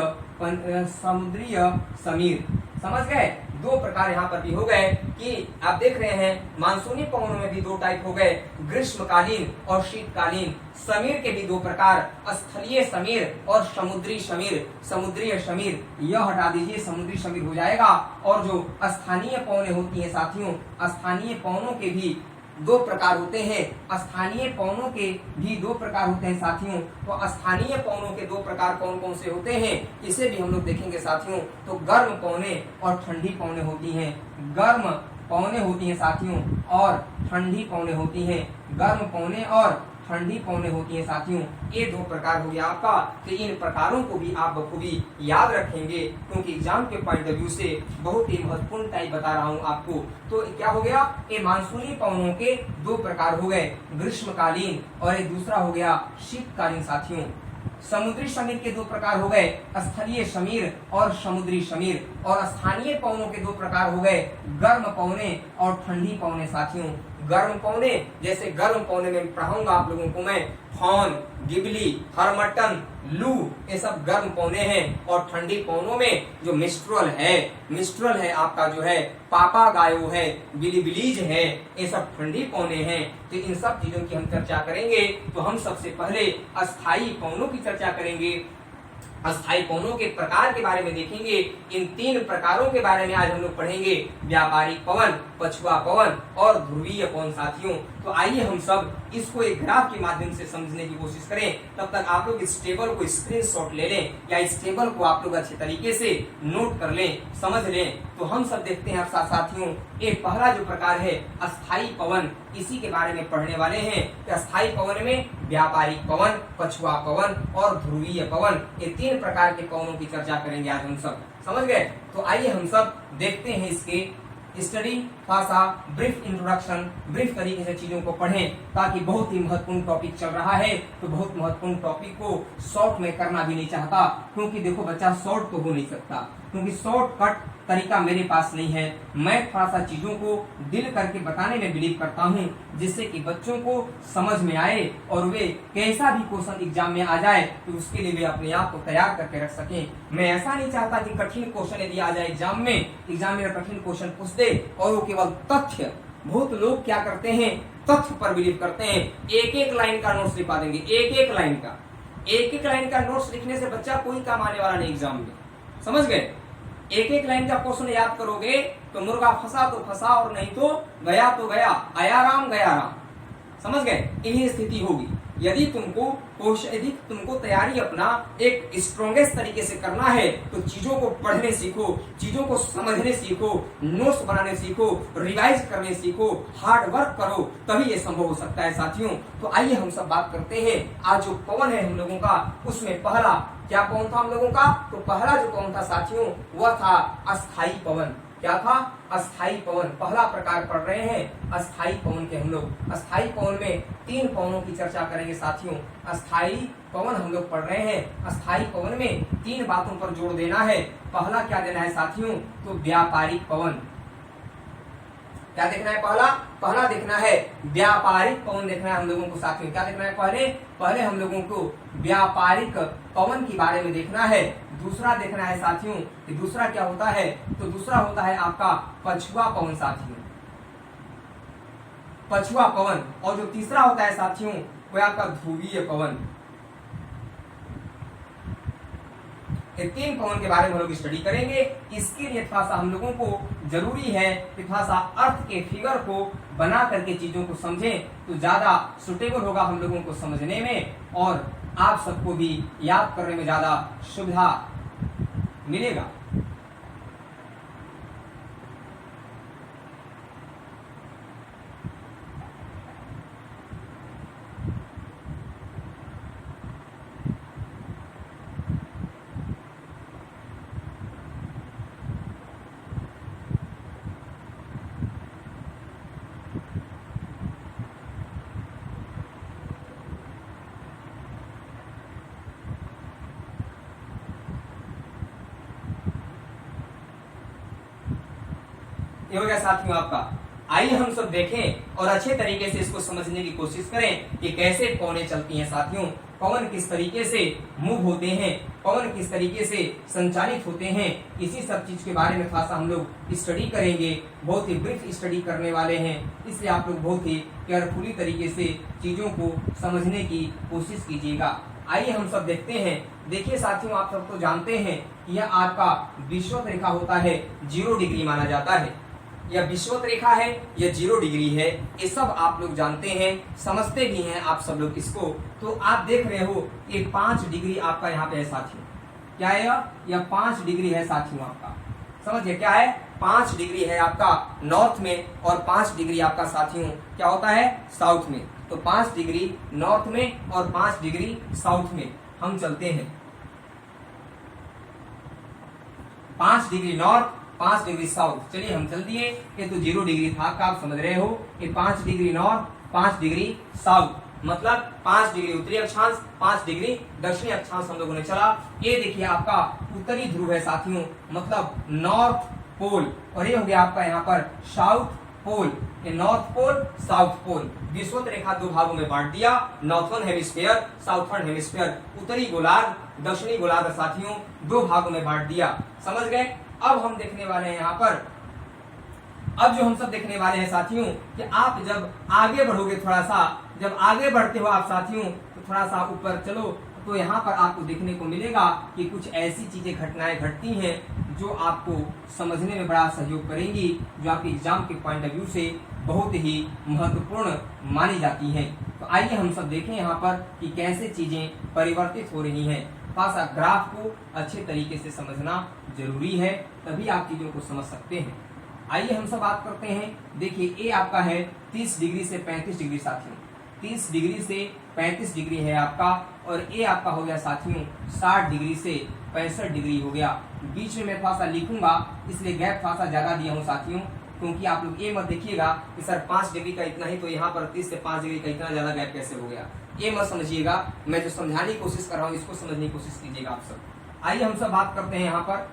समीर। समझ गए? 2 प्रकार यहाँ पर भी हो गए कि आप देख रहे हैं मानसूनी पवनों में भी 2 टाइप हो गए, ग्रीष्मकालीन और शीतकालीन। समीर के भी 2 प्रकार, स्थलीय समीर और समुद्री समीर। समुद्रीय समीर यह हटा दीजिए, समुद्री समीर हो जाएगा। और जो स्थानीय पवनें होती हैं साथियों, स्थानीय पवनों के भी 2 प्रकार होते हैं। स्थानीय पवनों के भी 2 प्रकार होते हैं साथियों। तो स्थानीय पवनों के 2 प्रकार कौन कौन से होते हैं इसे भी हम लोग देखेंगे साथियों। तो गर्म पवनें और ठंडी पवनें होती हैं। गर्म पवनें होती हैं साथियों और ठंडी पवनें होती हैं। गर्म पवनें और ठंडी पवनें होती हैं साथियों। ये दो प्रकार हो गया आपका। तो इन प्रकारों को भी आप बखूबी याद रखेंगे, क्योंकि एग्जाम के पॉइंट ऑफ व्यू से बहुत ही महत्वपूर्ण टाइप बता रहा हूँ आपको। तो क्या हो गया, ये मानसूनी पवनों के दो प्रकार हो गए, ग्रीष्मकालीन और एक दूसरा हो गया शीतकालीन साथियों। समुद्री समीर के दो प्रकार हो गए, स्थलीय समीर और समुद्री समीर। और स्थानीय पवनों के दो प्रकार हो गए, गर्म पवने और ठंडी पवने साथियों। गर्म पवने, जैसे गर्म पवने में पढ़ाऊंगा आप लोगों को मैं, फॉन, गिबली, हरमटन, लू, ये सब गर्म पवने हैं। और ठंडी पवनों में जो मिस्ट्रल है आपका जो है पापागायो है, बिलीबिलीज है, ये सब ठंडी पवने हैं। तो इन सब चीजों की हम चर्चा करेंगे। तो हम सबसे पहले अस्थायी पवनों की चर्चा करेंगे। अस्थायी पवनों के प्रकार के बारे में देखेंगे। इन तीन प्रकारों के बारे में आज हम लोग पढ़ेंगे, व्यापारिक पवन, पछुआ पवन और ध्रुवीय पवन साथियों। तो आइए हम सब इसको एक ग्राफ के माध्यम से समझने की कोशिश करें। तब तक आप लोग इस टेबल को स्क्रीनशॉट ले लें, या इस टेबल को आप लोग अच्छे तरीके से नोट कर लें, समझ लें। तो हम सब देखते हैं आप साथियों, ये पहला जो प्रकार है अस्थायी पवन, इसी के बारे में पढ़ने वाले हैं। अस्थायी पवन में व्यापारिक पवन, पछुआ पवन और ध्रुवीय पवन, ये तीन प्रकार के पवनों की चर्चा करेंगे आज हम सब, समझ गए। तो आइए हम सब देखते हैं इसके स्टडी भाषा, ब्रीफ इंट्रोडक्शन, ब्रीफ तरीके से चीजों को पढ़ें, ताकि बहुत ही महत्वपूर्ण टॉपिक चल रहा है। तो बहुत महत्वपूर्ण टॉपिक को शॉर्ट में करना भी नहीं चाहता, क्योंकि देखो बच्चा शॉर्ट तो हो नहीं सकता, क्योंकि शॉर्टकट तरीका मेरे पास नहीं है। मैं थोड़ा सा चीजों को डील करके बताने में बिलीव करता हूँ, जिससे कि बच्चों को समझ में आए और वे कैसा भी क्वेश्चन एग्जाम में आ जाए तो उसके लिए वे अपने आप को तैयार करके रख सकें। मैं ऐसा नहीं चाहता कि कठिन क्वेश्चन यदि आ जाए एग्जाम में कठिन क्वेश्चन पूछ दे और वो केवल तथ्य, बहुत लोग क्या करते हैं, तथ्य पर बिलीव करते हैं। एक एक लाइन का नोट्स लिखवा देंगे, एक एक लाइन का नोट्स लिखने से बच्चा कोई काम आने वाला नहीं एग्जाम में, समझ गए। एक एक लाइन का क्वेश्चन याद करोगे तो मुर्गा फंसा तो फंसा, और नहीं तो गया, आया राम गया राम, समझ गए। यही स्थिति होगी। यदि तुमको तैयारी अपना एक स्ट्रॉन्गेस्ट तरीके से करना है, तो चीजों को पढ़ने सीखो, चीजों को समझने सीखो, नोट्स बनाने सीखो, रिवाइज करने सीखो, हार्ड वर्क करो, तभी ये संभव हो सकता है साथियों। तो आइए हम सब बात करते हैं। आज जो पवन है हम लोगों का, उसमें पहला क्या पवन था हम लोगों का, तो पहला जो पवन था साथियों वह था अस्थाई पवन। क्या था, अस्थाई पवन। पहला प्रकार पढ़ रहे हैं अस्थाई पवन के हम लोग। अस्थाई पवन में तीन पवनों की चर्चा करेंगे साथियों। अस्थाई पवन हम लोग पढ़ रहे हैं। अस्थाई पवन में तीन बातों पर जोर देना है। पहला क्या देना है साथियों, तो व्यापारिक पवन। क्या देखना है, पहला देखना है व्यापारिक पवन देखना है हम लोगों को साथियों। क्या देखना है, पहले हम लोगों को व्यापारिक पवन के बारे में देखना है। दूसरा देखना है साथियों कि दूसरा क्या होता है, तो दूसरा होता है आपका पछुआ पवन साथियों, पछुआ पवन। और जो तीसरा होता है साथियों वो आपका ध्रुवीय पवन। ये तीन पवन के बारे में हम लोग स्टडी करेंगे। इसके लिए थोड़ा सा हम लोगों को जरूरी है कि थोड़ा सा अर्थ के फिगर को बना करके चीजों को समझें, तो ज्यादा सुटेबल होगा हम लोगों को समझने में, और आप सबको भी याद करने में ज्यादा सुविधा मिलेगा। ये हो गया साथियों आपका। आइए हम सब देखें और अच्छे तरीके से इसको समझने की कोशिश करें कि कैसे पवनें चलती हैं साथियों। पवन किस तरीके से मूव होते हैं, पवन किस तरीके से संचालित होते हैं, इसी सब चीज के बारे में खासा हम लोग स्टडी करेंगे। बहुत ही ब्रीफ स्टडी करने वाले हैं, इसलिए आप लोग बहुत ही केयरफुली तरीके से चीजों को समझने की कोशिश कीजिएगा। आइए हम सब देखते हैं। देखिए साथियों, आप सब तो जानते हैं यह आपका विषुवत रेखा होता है, 0 डिग्री माना जाता है। यह विषुवत रेखा है, यह 0 डिग्री है। ये सब आप लोग जानते हैं, समझते भी हैं आप सब लोग इसको। तो आप देख रहे हो ये 5 डिग्री आपका यहाँ पे है साथियों। क्या है यह 5 डिग्री है साथियों आपका, समझिए क्या है, 5 डिग्री है आपका नॉर्थ में और 5 डिग्री आपका साथियों क्या होता है साउथ में। तो 5 डिग्री नॉर्थ में और 5 डिग्री साउथ में हम चलते हैं। 5 डिग्री नॉर्थ 5 डिग्री साउथ, चलिए हम चल दिए। ये तो 0 डिग्री था, का आप समझ रहे हो। ये 5 डिग्री नॉर्थ 5 डिग्री साउथ, मतलब 5 डिग्री उत्तरी अक्षांश 5 डिग्री दक्षिणी अक्षांश हम लोगों ने चला। ये देखिए आपका उत्तरी ध्रुव है साथियों, मतलब नॉर्थ पोल, और ये हो गया आपका यहाँ पर साउथ पोल। ये नॉर्थ पोल साउथ पोल, विषुवत रेखा दो भागों में बांट दिया, नॉर्थर्न हेमिस्फीयर साउथर्न हेमिस्फीयर, उत्तरी गोलार्ध दक्षिणी गोलार्ध साथियों दो भागों में बांट दिया। समझ गए। अब हम देखने वाले हैं यहाँ पर, अब जो हम सब देखने वाले हैं साथियों कि आप जब आगे बढ़ोगे, थोड़ा सा जब आगे बढ़ते हो आप साथियों, तो थोड़ा सा ऊपर चलो, तो यहाँ पर आपको देखने को मिलेगा कि कुछ ऐसी चीजें घटनाएं घटती हैं जो आपको समझने में बड़ा सहयोग करेंगी, जो आपके एग्जाम के पॉइंट ऑफ व्यू से बहुत ही महत्वपूर्ण मानी जाती हैं। तो आइए हम सब देखें यहाँ पर कि कैसे चीजें परिवर्तित हो रही हैं। थोड़ा सा ग्राफ को अच्छे तरीके से समझना जरूरी है, तभी आप चीजों को समझ सकते हैं। आइए हम सब बात करते हैं। देखिए ए आपका है 30 डिग्री से 35 डिग्री साथियों, 30 डिग्री से 35 डिग्री है आपका, और ए आपका हो गया साथियों 60 डिग्री से 65 डिग्री हो गया। बीच में मैं थोड़ा सा लिखूंगा, इसलिए गैप थोड़ा सा ज्यादा दिया हूँ साथियों, क्योंकि आप लोग ये मत देखिएगा कि सर 5 डिग्री का इतना ही, तो यहाँ पर 30 से 5 डिग्री का इतना ज्यादा गैप कैसे हो गया, ये मत समझिएगा। मैं जो समझाने की कोशिश कर रहा हूँ इसको समझने की कोशिश कीजिएगा आप सब। आइए हम सब बात करते हैं यहाँ पर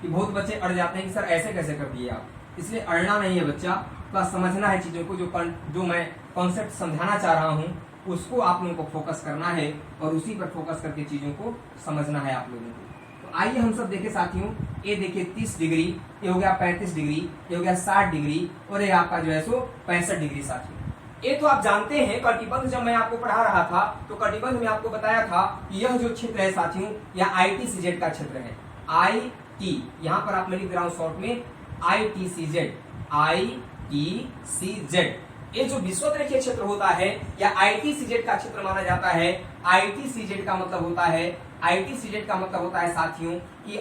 कि बहुत बच्चे अड़ जाते हैं कि सर ऐसे कैसे कर दिए आप, इसलिए अड़ना नहीं है बच्चा, तो समझना है चीजों को। जो मैं कॉन्सेप्ट समझाना चाह रहा हूँ उसको आप लोगों को फोकस करना है, और उसी पर फोकस करके चीजों को समझना है आप लोगों को। तो आइए हम सब देखें साथियों, ये देखिए 30 डिग्री, ये हो गया 35 डिग्री, ये हो गया 60 डिग्री, और ये आपका जो है सो 65 डिग्री साथियों। ये तो आप जानते हैं, कटिबंध जब मैं आपको पढ़ा रहा था तो कटिबंध में आपको बताया था कि यह जो क्षेत्र है साथियों, यह ITCZ का क्षेत्र है। IT, यहाँ पर आप मैं लिख रहा हूँ शॉर्ट में ITCZ, ITCZ। ये जो विषुवत रेखीय क्षेत्र होता है या ITCZ का क्षेत्र माना जाता है। ITCZ का मतलब होता है, ITCZ का मतलब होता है साथियों कि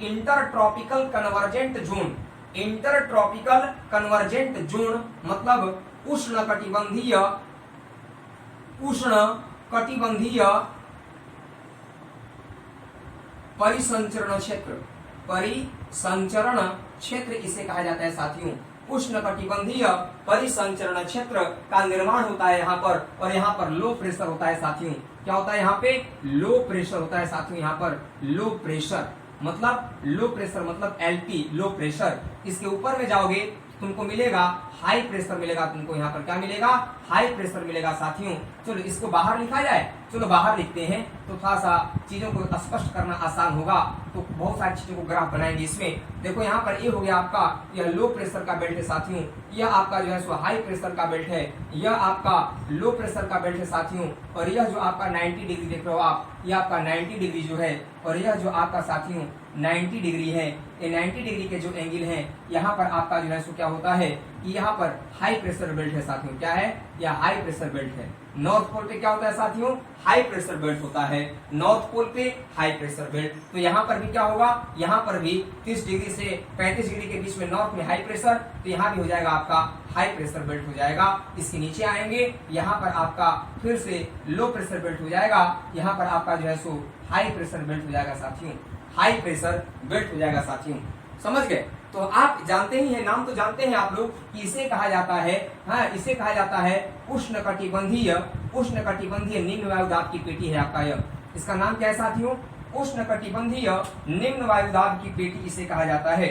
inter tropical convergent zone. Inter tropical convergent zone मतलब उष्ण कटिबंधीय परिसंचरण क्षेत्र, परिसंचरण क्षेत्र इसे कहा जाता है साथियों। उष्ण कटिबंधीय परिसंचरण क्षेत्र का निर्माण होता है यहाँ पर, और यहाँ पर लो प्रेशर होता है साथियों। क्या होता है यहाँ पे? लो प्रेशर होता है साथियों। यहाँ पर लो प्रेशर मतलब LP, लो प्रेशर। इसके ऊपर में जाओगे तुमको मिलेगा हाई प्रेशर मिलेगा, तुमको यहाँ पर क्या मिलेगा? हाई प्रेशर मिलेगा साथियों। चलो इसको बाहर लिखा जाए, चलो बाहर लिखते हैं तो थोड़ा सा चीजों को स्पष्ट करना आसान होगा। तो बहुत सारी चीजों को ग्राफ बनाएंगे इसमें। देखो यहाँ पर ये हो गया आपका, यह लो प्रेशर का बेल्ट है साथियों, यह आपका जो है सो हाई प्रेशर का बेल्ट है, यह आपका लो प्रेशर का बेल्ट है साथियों, और यह जो आपका 90 डिग्री देख रहे हो आप, यह आपका 90 डिग्री जो है, और यह जो आपका साथियों 90 डिग्री है। ये 90 डिग्री के जो एंगल है, यहाँ पर आपका जो है सो क्या होता है कि यहाँ पर हाई प्रेशर बेल्ट है साथियों। क्या है? यह हाई प्रेशर बेल्ट है। नॉर्थ पोल पे क्या होता है साथियों? हाई प्रेशर बेल्ट होता है। नॉर्थ पोल पे हाई प्रेशर बेल्ट। तो यहाँ पर भी क्या होगा? यहाँ पर भी 30 डिग्री से 35 डिग्री के बीच में नॉर्थ में हाई प्रेशर, तो यहाँ भी हो जाएगा आपका हाई प्रेशर बेल्ट हो जाएगा। इसके नीचे आएंगे, यहाँ पर आपका फिर से लो प्रेशर बेल्ट हो जाएगा, यहाँ पर आपका जो है सो हाई प्रेशर बेल्ट हो जाएगा साथियों, हाई प्रेशर बेल्ट हो जाएगा साथियों। समझ गए? तो आप जानते ही हैं, नाम तो जानते हैं आप लोग कि इसे कहा जाता है, हाँ, इसे कहा जाता है उष्णकटिबंधीय निम्न वायुदाब की पेटी है आपका यह। इसका नाम क्या है साथियों? उष्णकटिबंधीय निम्न वायुदाब की पेटी इसे कहा जाता है।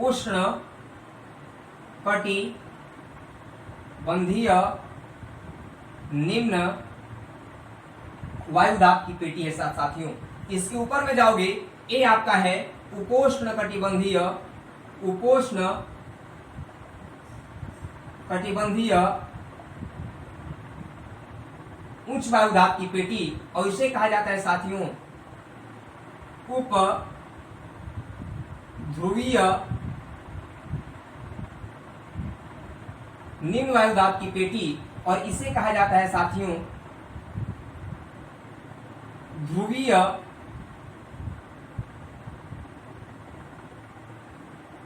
उष्ण कटिबंधीय निम्न वायुदाब की पेटी है साथियों। इसके ऊपर में जाओगे, ये आपका है उपोष्ण कटिबंधीय उच्च वायुदाब की पेटी, और इसे कहा जाता है साथियों उप ध्रुवीय निम्न वायुदाब की पेटी, और इसे कहा जाता है साथियों ध्रुवीय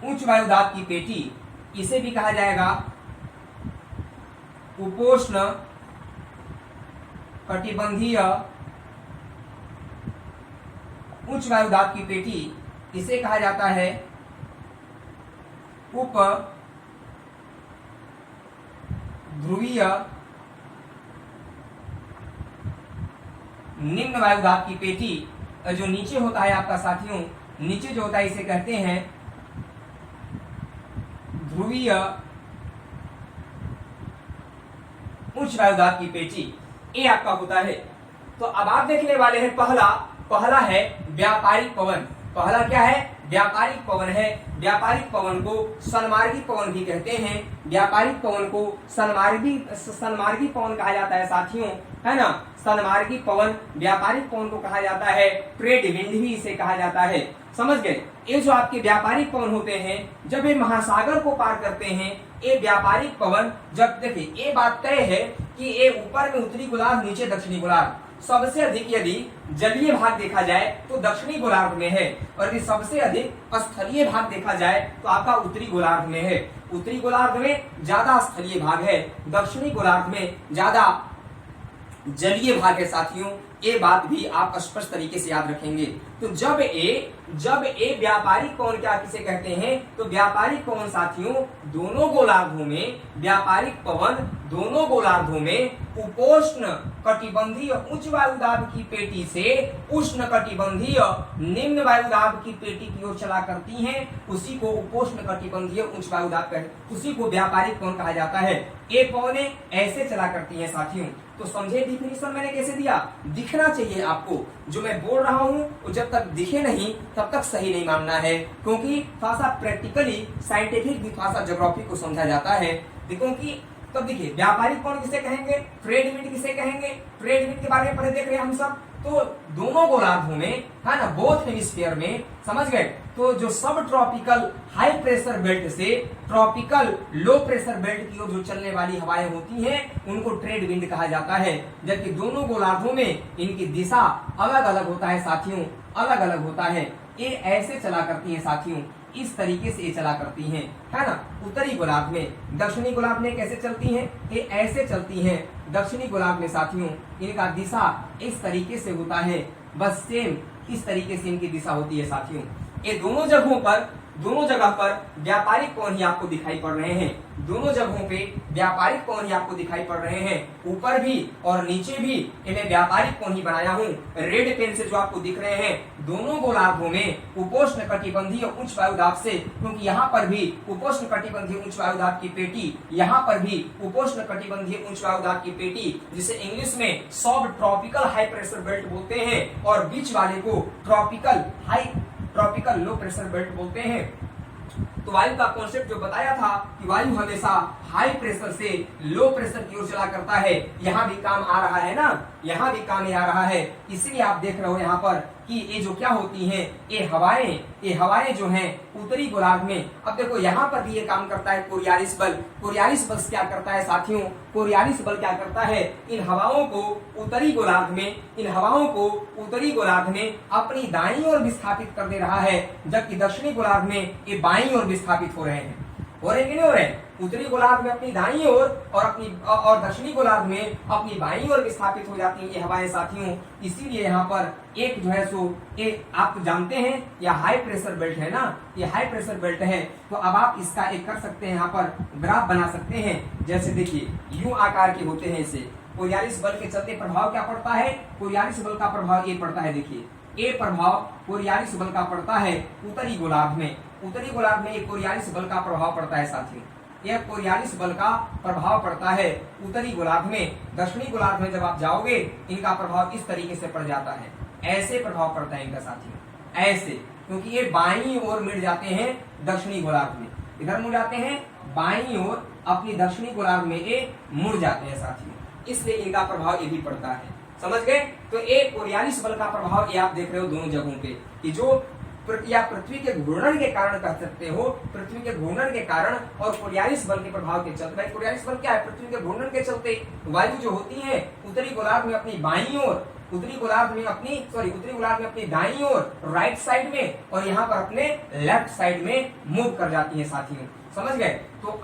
उच्च वायु दाब की पेटी, इसे भी कहा जाएगा उपोष्ण कटिबंधीय उच्च वायु दाब की पेटी, इसे कहा जाता है उप ध्रुवीय निम्न वायु दाब की पेटी। जो नीचे होता है आपका साथियों, नीचे जो होता है इसे कहते हैं ध्रुवीय उच्च वायु दाब की पेटी, ये आपका होता है। तो अब आप देखने वाले हैं पहला है व्यापारिक पवन। पहला क्या है? व्यापारिक पवन है। व्यापारिक पवन को सन्मार्गी पवन भी कहते हैं। व्यापारिक पवन को सन्मार्गी पवन कहा जाता है साथियों, है ना। सन्मार्गी पवन व्यापारिक पवन को कहा जाता है, ट्रेड विंड भी इसे कहा जाता है। समझ गए? ये जो आपके व्यापारिक पवन होते हैं, जब ये महासागर को पार करते हैं, ये व्यापारिक पवन, जब देखिए ये बात तय है कि ये ऊपर में उत्तरी गोलार्ध, नीचे दक्षिणी गोलार्ध। सबसे अधिक यदि जलीय भाग देखा जाए तो दक्षिणी गोलार्ध में है, और यदि सबसे अधिक स्थलीय भाग देखा जाए तो आपका उत्तरी गोलार्ध में है। उत्तरी गोलार्ध में ज्यादा स्थलीय भाग है, दक्षिणी गोलार्ध में ज्यादा जलीय भाग है साथियों। ये बात भी आप स्पष्ट तरीके से याद रखेंगे। तो जब ए व्यापारिक पवन क्या किसे कहते हैं? तो व्यापारिक पवन साथियों दोनों गोलार्धों में, व्यापारिक पवन दोनों गोलार्धों में उपोष्ण कटिबंधीय उच्च वायु दाब की पेटी से उष्ण कटिबंधीय निम्न वायु दाब की पेटी की ओर चला करती हैं। उसी को उपोष्ण कटिबंधीय उच्च वायु दाब कहते, उसी को व्यापारिक पवन कहा जाता है। ये पवनें ऐसे चला करती हैं साथियों। तो समझे डिफिनीशन मैंने कैसे दिया? दिखना चाहिए आपको, जो मैं बोल रहा हूँ जब तक दिखे नहीं तब तक सही नहीं मानना है, क्योंकि थोड़ा सा प्रैक्टिकली साइंटिफिक भी थोड़ा सा ज्योग्राफी को समझा जाता है। देखो कि तब देखिए व्यापारिक पवन किसे कहेंगे, ट्रेड विंड किसे कहेंगे। ट्रेड विंड के बारे में पढ़े देख रहे हैं हम सब। तो दोनों गोलार्धों में, है ना, बोथ हेमिस्फीयर में, समझ गए। तो जो सब ट्रॉपिकल हाई प्रेशर बेल्ट से ट्रॉपिकल लो प्रेशर बेल्ट की ओर जो चलने वाली हवाएं होती हैं, उनको ट्रेड विंड कहा जाता है। जबकि दोनों गोलार्धों में इनकी दिशा अलग अलग होता है साथियों, अलग अलग होता है। ये ऐसे चला करती है साथियों, इस तरीके से ये चला करती हैं, है ना। उत्तरी गोलार्ध में, दक्षिणी गोलार्ध में कैसे चलती हैं? ये ऐसे चलती हैं। दक्षिणी गोलार्ध में साथियों इनका दिशा इस तरीके से होता है, बस सेम इस तरीके से इनकी दिशा होती है साथियों। ये दोनों जगह पर व्यापारिक पवन ही आपको दिखाई पड़ रहे हैं। दोनों जगहों पे व्यापारिक पवन ही आपको दिखाई पड़ रहे हैं, ऊपर भी और नीचे भी इन्हें व्यापारिक पवन ही बनाया हूँ। रेड पेन से जो आपको दिख रहे हैं, दोनों गोलार्धों में उपोष्ण कटिबंधीय उच्च वायु दाब से, क्योंकि यहाँ पर भी उपोष्ण कटिबंधीय उच्च वायु दाब की पेटी, यहाँ पर भी उपोष्ण कटिबंधीय उच्च वायु दाब की पेटी, जिसे इंग्लिश में सब ट्रॉपिकल हाई प्रेशर बेल्ट बोलते हैं, और बीच वाले को ट्रॉपिकल लो प्रेशर बेल्ट बोलते हैं। तो वायु का कॉन्सेप्ट जो बताया था कि वायु हमेशा हाई प्रेशर से लो प्रेशर की ओर चला करता है, यहाँ भी काम आ रहा है ना, यहाँ भी काम आ रहा है। इसलिए आप देख रहे हो यहाँ पर कि ये जो क्या होती हैं, ये हवाएं जो हैं उत्तरी गोलार्ध में। अब देखो यहाँ पर भी ये काम करता है कोरियालिस बल। कोरियालिस बल क्या करता है साथियों? कोरियालिस बल क्या करता है? इन हवाओं को उत्तरी गोलार्ध में अपनी दाईं ओर विस्थापित कर दे रहा है, जबकि दक्षिणी गोलार्ध में ये बाईं ओर विस्थापित हो रहे हैं। हो रहे कि नहीं हो रहे? उत्तरी गोलार्ध में अपनी दाईं ओर और दक्षिणी गोलार्ध में अपनी बाईं ओर विस्थापित हो जाती हैं ये हवाएं साथियों। इसीलिए यहाँ पर एक जो है सो ये आप तो जानते हैं, यह हाई प्रेशर बेल्ट है ना, ये हाई प्रेशर बेल्ट है। तो अब आप इसका एक कर सकते हैं, यहाँ पर ग्राफ बना सकते हैं। जैसे देखिए यू आकार के होते हैं इसे। कोरियालिस बल के चलते प्रभाव क्या पड़ता है? कोरियालिस बल का प्रभाव ये पड़ता है। देखिए ये प्रभाव कोरियालिस बल का पड़ता है उत्तरी गोलार्ध में। उत्तरी गोलार्ध में एक कोरियालिस बल का प्रभाव पड़ता है साथियों। यह कोरियालिस बल का प्रभाव पड़ता है उत्तरी गोलार्ध में। दक्षिणी गोलार्ध में जब आप जाओगे, इनका प्रभाव इस तरीके से पड़ जाता है, ऐसे प्रभाव पड़ता है इनका साथियों, ऐसे, क्योंकि ये बाईं ओर मिट जाते हैं दक्षिणी गोलार्ध में। इधर मुड़ जाते हैं बाईं ओर, अपनी दक्षिणी गोलार्ध में ये मुड़ जाते हैं साथियों, इसलिए इनका प्रभाव ये भी पड़ता है। समझ गए? तो एक कोरियालिस बल का प्रभाव ये आप देख रहे हो दोनों जगहों पे, कि जो या पृथ्वी के घूर्णन के कारण कह सकते हो, पृथ्वी के घूर्णन के कारण और कोरियालिस बल के प्रभाव के चलते। कोरियालिस बल क्या है? पृथ्वी के घूर्णन के चलते वायु जो होती है उत्तरी गोलार्ध में अपनी बाईं ओर उत्तरी गोलार्ध में अपनी दाईं ओर राइट साइड में और यहाँ पर अपने लेफ्ट साइड में मूव कर जाती है साथियों। समझ गए? तो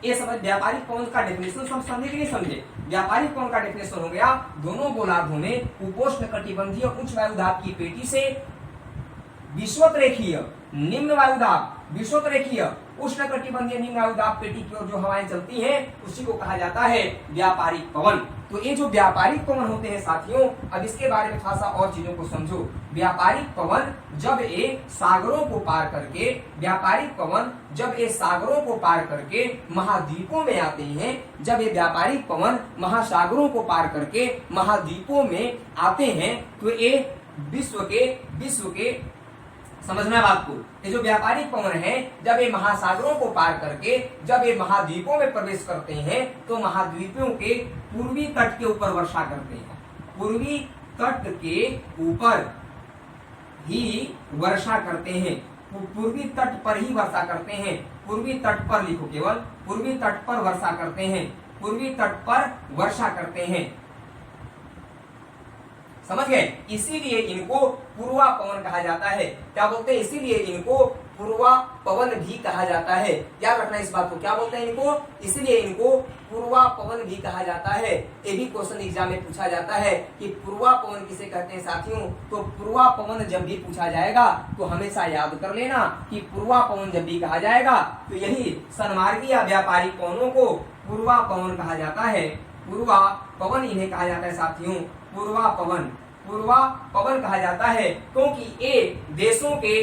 ये समझ व्यापारिक पवन का डेफिनेशन सब समझे कि नहीं समझे? व्यापारिक पवन का डेफिनेशन हो गया दोनों गोलार्धों में उपोष्ण कटिबंधीय उच्च वायुदाब की पेटी से विषुवत रेखीय निम्न वायुदाब विषुवत रेखीय उष्ण कटिबंधीय निम्न वायुदाब पेटी की ओर जो हवाएं चलती हैं उसी को कहा जाता है व्यापारिक पवन। तो ये जो व्यापारिक पवन होते हैं साथियों, अब इसके बारे में थोड़ा सा और चीजों को समझो। व्यापारिक पवन जब ये सागरों को पार करके महाद्वीपों में आते हैं, जब ये व्यापारिक पवन महासागरों को पार करके महाद्वीपों में आते हैं तो ये विश्व के समझना बात को, ये जो व्यापारिक पवन है जब ये महासागरों को पार करके जब ये महाद्वीपों में प्रवेश करते हैं तो महाद्वीपों के पूर्वी तट के ऊपर वर्षा करते हैं। पूर्वी तट के ऊपर ही वर्षा करते हैं, पूर्वी तट पर ही वर्षा करते हैं। पूर्वी तट पर लिखो, केवल पूर्वी तट पर वर्षा करते हैं, पूर्वी तट पर वर्षा करते हैं। समझ गए? इसीलिए इनको पूर्वा पवन कहा जाता है। क्या बोलते हैं? इसीलिए इनको पूर्वा पवन भी कहा जाता है। याद रखना इस बात को। क्या बोलते हैं इनको? इसलिए इनको पूर्वा पवन भी कहा जाता है। ये भी क्वेश्चन एग्जाम में पूछा जाता है कि पूर्वा पवन किसे कहते हैं साथियों। तो पूर्वा पवन जब भी पूछा जाएगा तो हमेशा याद कर लेना कि पूर्वा पवन जब भी कहा जाएगा तो यही सन्मार्गी या व्यापारिक पवनों को पूर्वा पवन कहा जाता है। पूर्वा पवन इन्हें कहा जाता है साथियों, पूर्वा पवन कहा जाता है, क्योंकि ये देशों के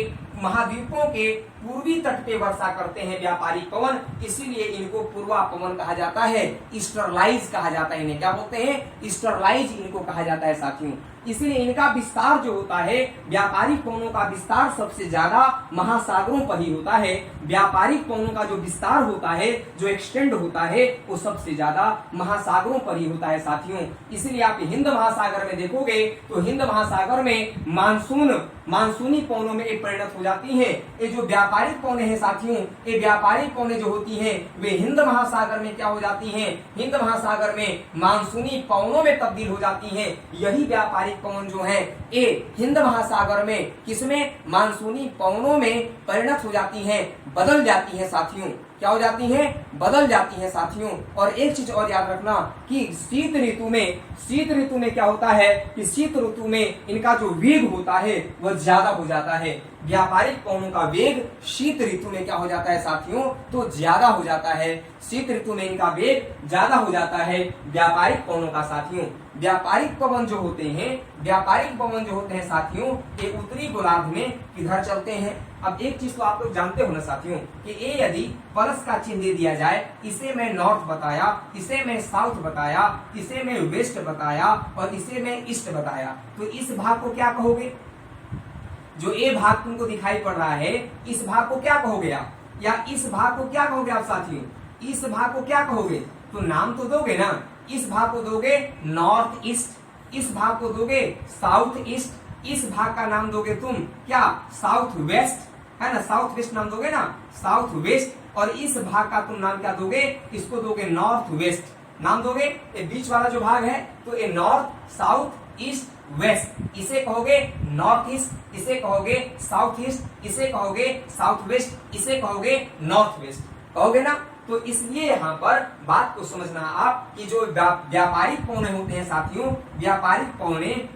महाद्वीपों के पूर्वी तट पे वर्षा करते हैं व्यापारिक पवन, इसीलिए इनको पूर्वा पवन कहा जाता है। ईस्टरलाइज कहा जाता है इन्हें। क्या बोलते हैं? ईस्टरलाइज इनको कहा जाता है साथियों। इसलिए इनका विस्तार जो होता है, व्यापारिक पवनों का विस्तार सबसे ज्यादा महासागरों पर ही होता है। व्यापारिक पवनों का जो विस्तार होता है, जो एक्सटेंड होता है, वो सबसे ज्यादा महासागरों पर ही होता है साथियों। इसलिए आप हिंद महासागर में देखोगे तो हिंद महासागर में मानसूनी पवनों में परिणत हो जाती है। ये जो व्यापारिक पवनें हैं साथियों, ये व्यापारिक पवनें जो होती हैं वे हिंद महासागर में क्या हो जाती हैं? हिंद महासागर में मानसूनी पवनों में तब्दील हो जाती हैं। यही व्यापारिक पवन जो है ये हिंद महासागर में किसमें? मानसूनी पवनों में परिणत हो जाती हैं, बदल जाती हैं साथियों। क्या हो जाती हैं? बदल जाती हैं साथियों। और एक चीज और याद रखना कि शीत ऋतु में क्या होता है कि शीत ऋतु में इनका जो वेग होता है वह ज्यादा हो जाता है। व्यापारिक पवनों का वेग शीत ऋतु में क्या हो जाता है साथियों? तो ज्यादा हो जाता है। शीत ऋतु में इनका वेग ज्यादा हो जाता है व्यापारिक पवनों का साथियों। व्यापारिक पवन जो होते हैं साथियों, ये उत्तरी गोलार्ध में किधर चलते हैं? अब एक चीज तो आप लोग जानते हो ना साथियों कि ये यदि प्लस का चिन्ह दे दिया जाए, इसे मैं नॉर्थ बताया, इसे मैं साउथ बताया, इसे मैं वेस्ट बताया और इसे मैं ईस्ट बताया, तो इस भाग को क्या कहोगे? जो ये भाग तुमको दिखाई पड़ रहा है, इस भाग को क्या कहोगे आप? या इस भाग को क्या कहोगे आप साथियों? इस भाग को क्या कहोगे? तो नाम तो दोगे ना। इस भाग को दोगे नॉर्थ ईस्ट, इस भाग को दोगे साउथ ईस्ट, इस भाग का नाम दोगे तुम क्या? साउथ वेस्ट, है ना? साउथ वेस्ट नाम दोगे ना, साउथ वेस्ट। और इस भाग का तुम नाम क्या दोगे? इसको दोगे नॉर्थ वेस्ट नाम दोगे। ये बीच वाला जो भाग है तो ये नॉर्थ, साउथ, ईस्ट, वेस्ट, इसे कहोगे नॉर्थ ईस्ट, इसे कहोगे साउथ ईस्ट, इसे कहोगे साउथ वेस्ट, इसे कहोगे नॉर्थ वेस्ट, कहोगे ना। तो इसलिए यहाँ पर बात को समझना आप कि जो व्यापारिक पवनें होते हैं साथियों, व्यापारिक पवनें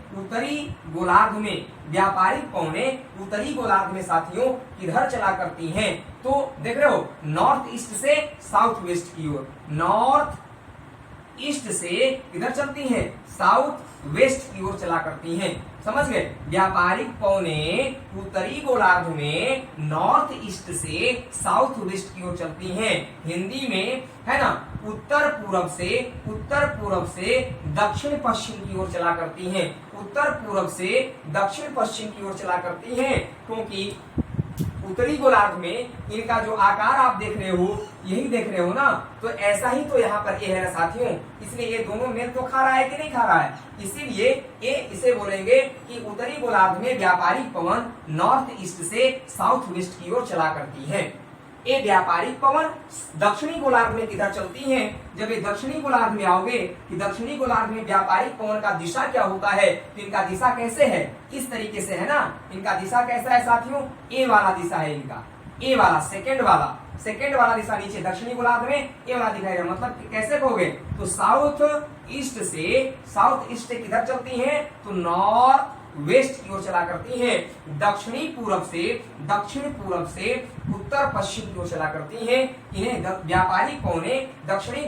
उत्तरी गोलार्ध में साथियों किधर चला करती हैं? तो देख रहे हो, नॉर्थ ईस्ट से साउथ वेस्ट की ओर, नॉर्थ ईस्ट से किधर चलती हैं? साउथ वेस्ट की ओर चला करती हैं। समझ गए? व्यापारिक पवनें उत्तरी गोलार्ध में नॉर्थ ईस्ट से साउथ वेस्ट की ओर चलती हैं। हिंदी में है ना, उत्तर पूरब से दक्षिण पश्चिम की ओर चला करती हैं। उत्तर पूरब से दक्षिण पश्चिम की ओर चला करती हैं, क्योंकि उत्तरी गोलार्ध में इनका जो आकार आप देख रहे हो, यही देख रहे हो ना, तो ऐसा ही तो यहाँ पर ये है साथियों। इसलिए ये दोनों मेल तो खा रहा है कि नहीं खा रहा है? इसीलिए ये इसे बोलेंगे कि उत्तरी गोलार्ध में व्यापारिक पवन नॉर्थ ईस्ट से साउथ वेस्ट की ओर चला करती है। ये व्यापारिक पवन दक्षिणी गोलार्ध में किधर चलती हैं? जब ये दक्षिणी गोलार्ध में आओगे कि दक्षिणी गोलार्ध में व्यापारिक पवन का दिशा क्या होता है, तो इनका दिशा कैसे है, इस तरीके से है ना। इनका दिशा कैसा है साथियों? ए वाला दिशा है इनका, ए वाला सेकंड वाला दिशा नीचे दक्षिणी गोलार्ध में ए वाला दिखाएगा। मतलब कैसे कहोगे? तो साउथ ईस्ट से किधर चलती हैं? तो नॉर्थ वेस्ट की ओर चला करती हैं। दक्षिण पूरब से उत्तर पश्चिम की ओर चला करती हैं। इन्हें व्यापारिक पौने दक्षिणी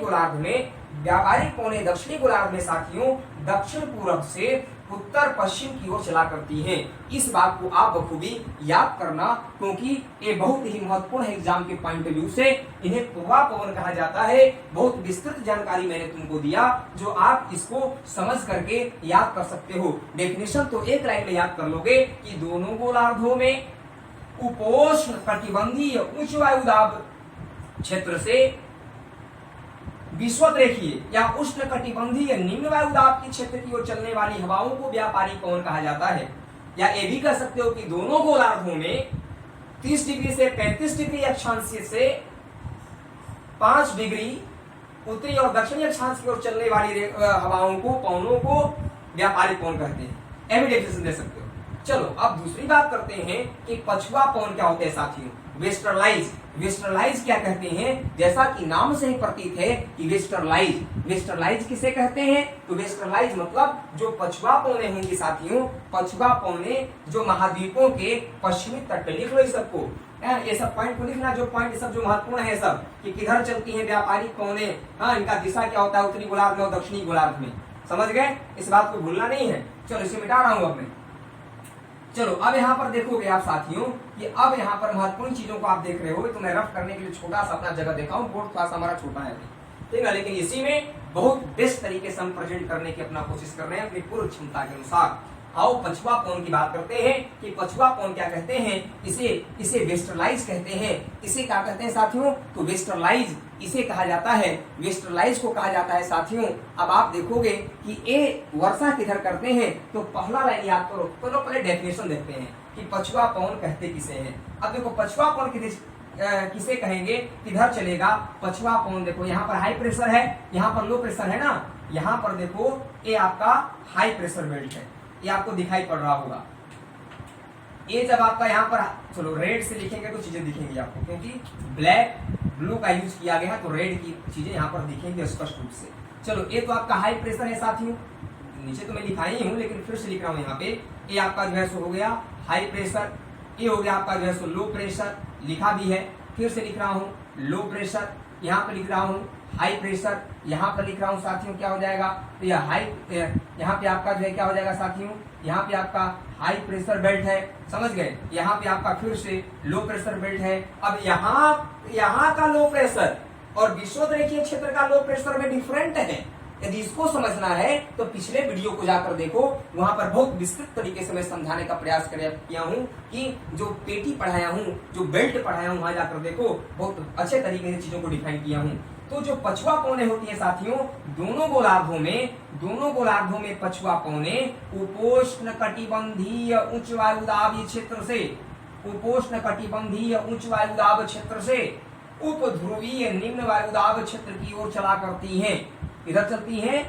गोलार्ध में साथियों दक्षिण पूरब से उत्तर पश्चिम की ओर चला करती हैं। इस बात को आप बखूबी याद करना, क्योंकि ये बहुत ही महत्वपूर्ण है एग्जाम के पॉइंट ऑफ व्यू से। इन्हें पूर्वा पवन कहा जाता है। बहुत विस्तृत जानकारी मैंने तुमको दिया, जो आप इसको समझ करके याद कर सकते हो। डेफिनेशन तो एक लाइन में याद कर लोगे कि दोनों गोलार्धों में उपोष्ण कटिबंधीय उच्च वायुदाब क्षेत्र से विषुवत रेखीय या उष्ण कटिबंधीय निम्न वायुदाब की क्षेत्र की ओर चलने वाली हवाओं को व्यापारिक पवन कहा जाता है। या ये भी कह सकते हो कि दोनों गोलार्धों में 30 डिग्री से 35 डिग्री अक्षांश से 5 डिग्री उत्तरी और दक्षिणी अक्षांश की ओर चलने वाली हवाओं को, पवनों को व्यापारिक पवन कहते हैं। ये भी डेफिनेशन दे सकते हो। चलो अब दूसरी बात करते हैं कि पछुआ पवन क्या होते हैं साथियों? वेस्टर्लाइज क्या कहते हैं? जैसा कि नाम से ही प्रतीत है कि वेस्टर्लाइज किसे कहते हैं? तो वेस्टर्लाइज मतलब जो पछुआ पवनें होंगी साथियों, पछुआ पवनें जो महाद्वीपों के पश्चिमी तट पे, लिख लो इस सबको, ये सब पॉइंट को लिखना, जो पॉइंट सब जो महत्वपूर्ण है सब, कि किधर चलती है व्यापारिक पवनें। हाँ, इनका दिशा क्या होता है उत्तरी गोलार्ध में और दक्षिणी गोलार्ध में। समझ गए? इस बात को भूलना नहीं है। चलो इसे मिटा रहा हूं अब मैं। चलो अब यहाँ पर देखोगे आप साथियों कि अब यहाँ पर महत्वपूर्ण चीजों को आप देख रहे हो। तो मैं रफ करने के लिए छोटा सा अपना जगह देखा हूँ, बोर्ड थोड़ा सा हमारा छोटा है, ठीक है, लेकिन इसी में बहुत बेस्ट तरीके से हम प्रेजेंट करने की अपना कोशिश कर रहे हैं अपनी पूर्ण क्षमता के अनुसार। आओ पछुआ पवन की बात करते हैं कि पछुआ पवन क्या कहते हैं? इसे वेस्टर्लाइज कहते हैं। इसे क्या कहते हैं साथियों? तो वेस्टर्लाइज इसे कहा जाता है, वेस्टर्लाइज को कहा जाता है साथियों। अब आप देखोगे कि ये वर्षा किधर करते हैं, तो पहला लाइन याद करो। तो पहले डेफिनेशन देखते हैं कि पछुआ पवन कहते किसे हैं। अब देखो पछुआ पवन किसे कहेंगे, किधर चलेगा पछुआ पवन? देखो यहाँ पर हाई प्रेशर है, यहाँ पर लो प्रेशर है ना। यहाँ पर देखो ये आपका हाई प्रेशर बेल्ट है, ये आपको दिखाई पड़ रहा होगा। ये जब आपका यहाँ पर, चलो रेड से लिखेंगे तो चीजें दिखेंगी आपको, क्योंकि ब्लैक ब्लू का यूज किया गया है, तो रेड की चीजें यहाँ पर दिखेंगी स्पष्ट रूप से। चलो ये तो आपका हाई प्रेशर है साथियों, नीचे तो मैं लिखा ही हूँ लेकिन फिर से लिख रहा हूँ यहाँ पे। ये आपका जो है सो हो गया हाई प्रेशर, ये हो गया आपका जो है सो लो प्रेशर, लिखा भी है, फिर से लिख रहा हूँ लो प्रेशर, यहाँ पे लिख रहा हूँ हाई प्रेशर, यहाँ पर लिख रहा हूँ साथियों क्या हो जाएगा, तो यह हाई, यहाँ पे आपका जो है क्या हो जाएगा साथियों, यहाँ पे आपका हाई प्रेशर बेल्ट है। समझ गए? यहाँ पे आपका फिर से लो प्रेशर बेल्ट है। अब यहाँ का लो प्रेशर और विषुवत रेखीय क्षेत्र का लो प्रेशर में डिफरेंट है। यदि इसको समझना है तो पिछले वीडियो को जाकर देखो, वहां पर बहुत विस्तृत तरीके से मैं समझाने का प्रयास किया हूँ कि जो पेटी पढ़ाया हूँ, जो बेल्ट पढ़ाया हूँ, वहां जाकर देखो, बहुत अच्छे तरीके से चीजों को डिफाइन किया हूँ। तो जो पछुआ पवनें होती है साथियों, दोनों गोलार्धों में पछुआ पवनें उपोष्ण कटिबंधीय उच्च वायुदाब क्षेत्र से, उपोष्ण कटिबंधीय उच्च वायुदाब क्षेत्र से उपध्रुवीय निम्न वायुदाब क्षेत्र की ओर चला करती हैं। इधर चलती हैं।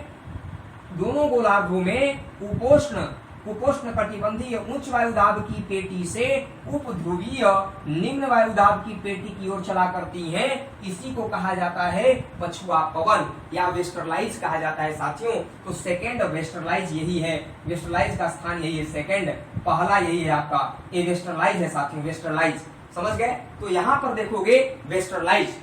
दोनों गोलार्धों में उपोष्ण कटिबंधीय उच्च वायुदाब की पेटी से उपध्रुवीय निम्न वायुदाब की पेटी की ओर चला करती हैं। इसी को कहा जाता है पछुआ पवन या वेस्टर्लाइज कहा जाता है साथियों। तो सेकेंड वेस्टर्लाइज यही है, वेस्टर्लाइज का स्थान यही है, सेकेंड, पहला यही है आपका, ये वेस्टर्लाइज है साथियों, वेस्टर्लाइज। समझ गए? तो यहाँ पर देखोगे वेस्टर्लाइज,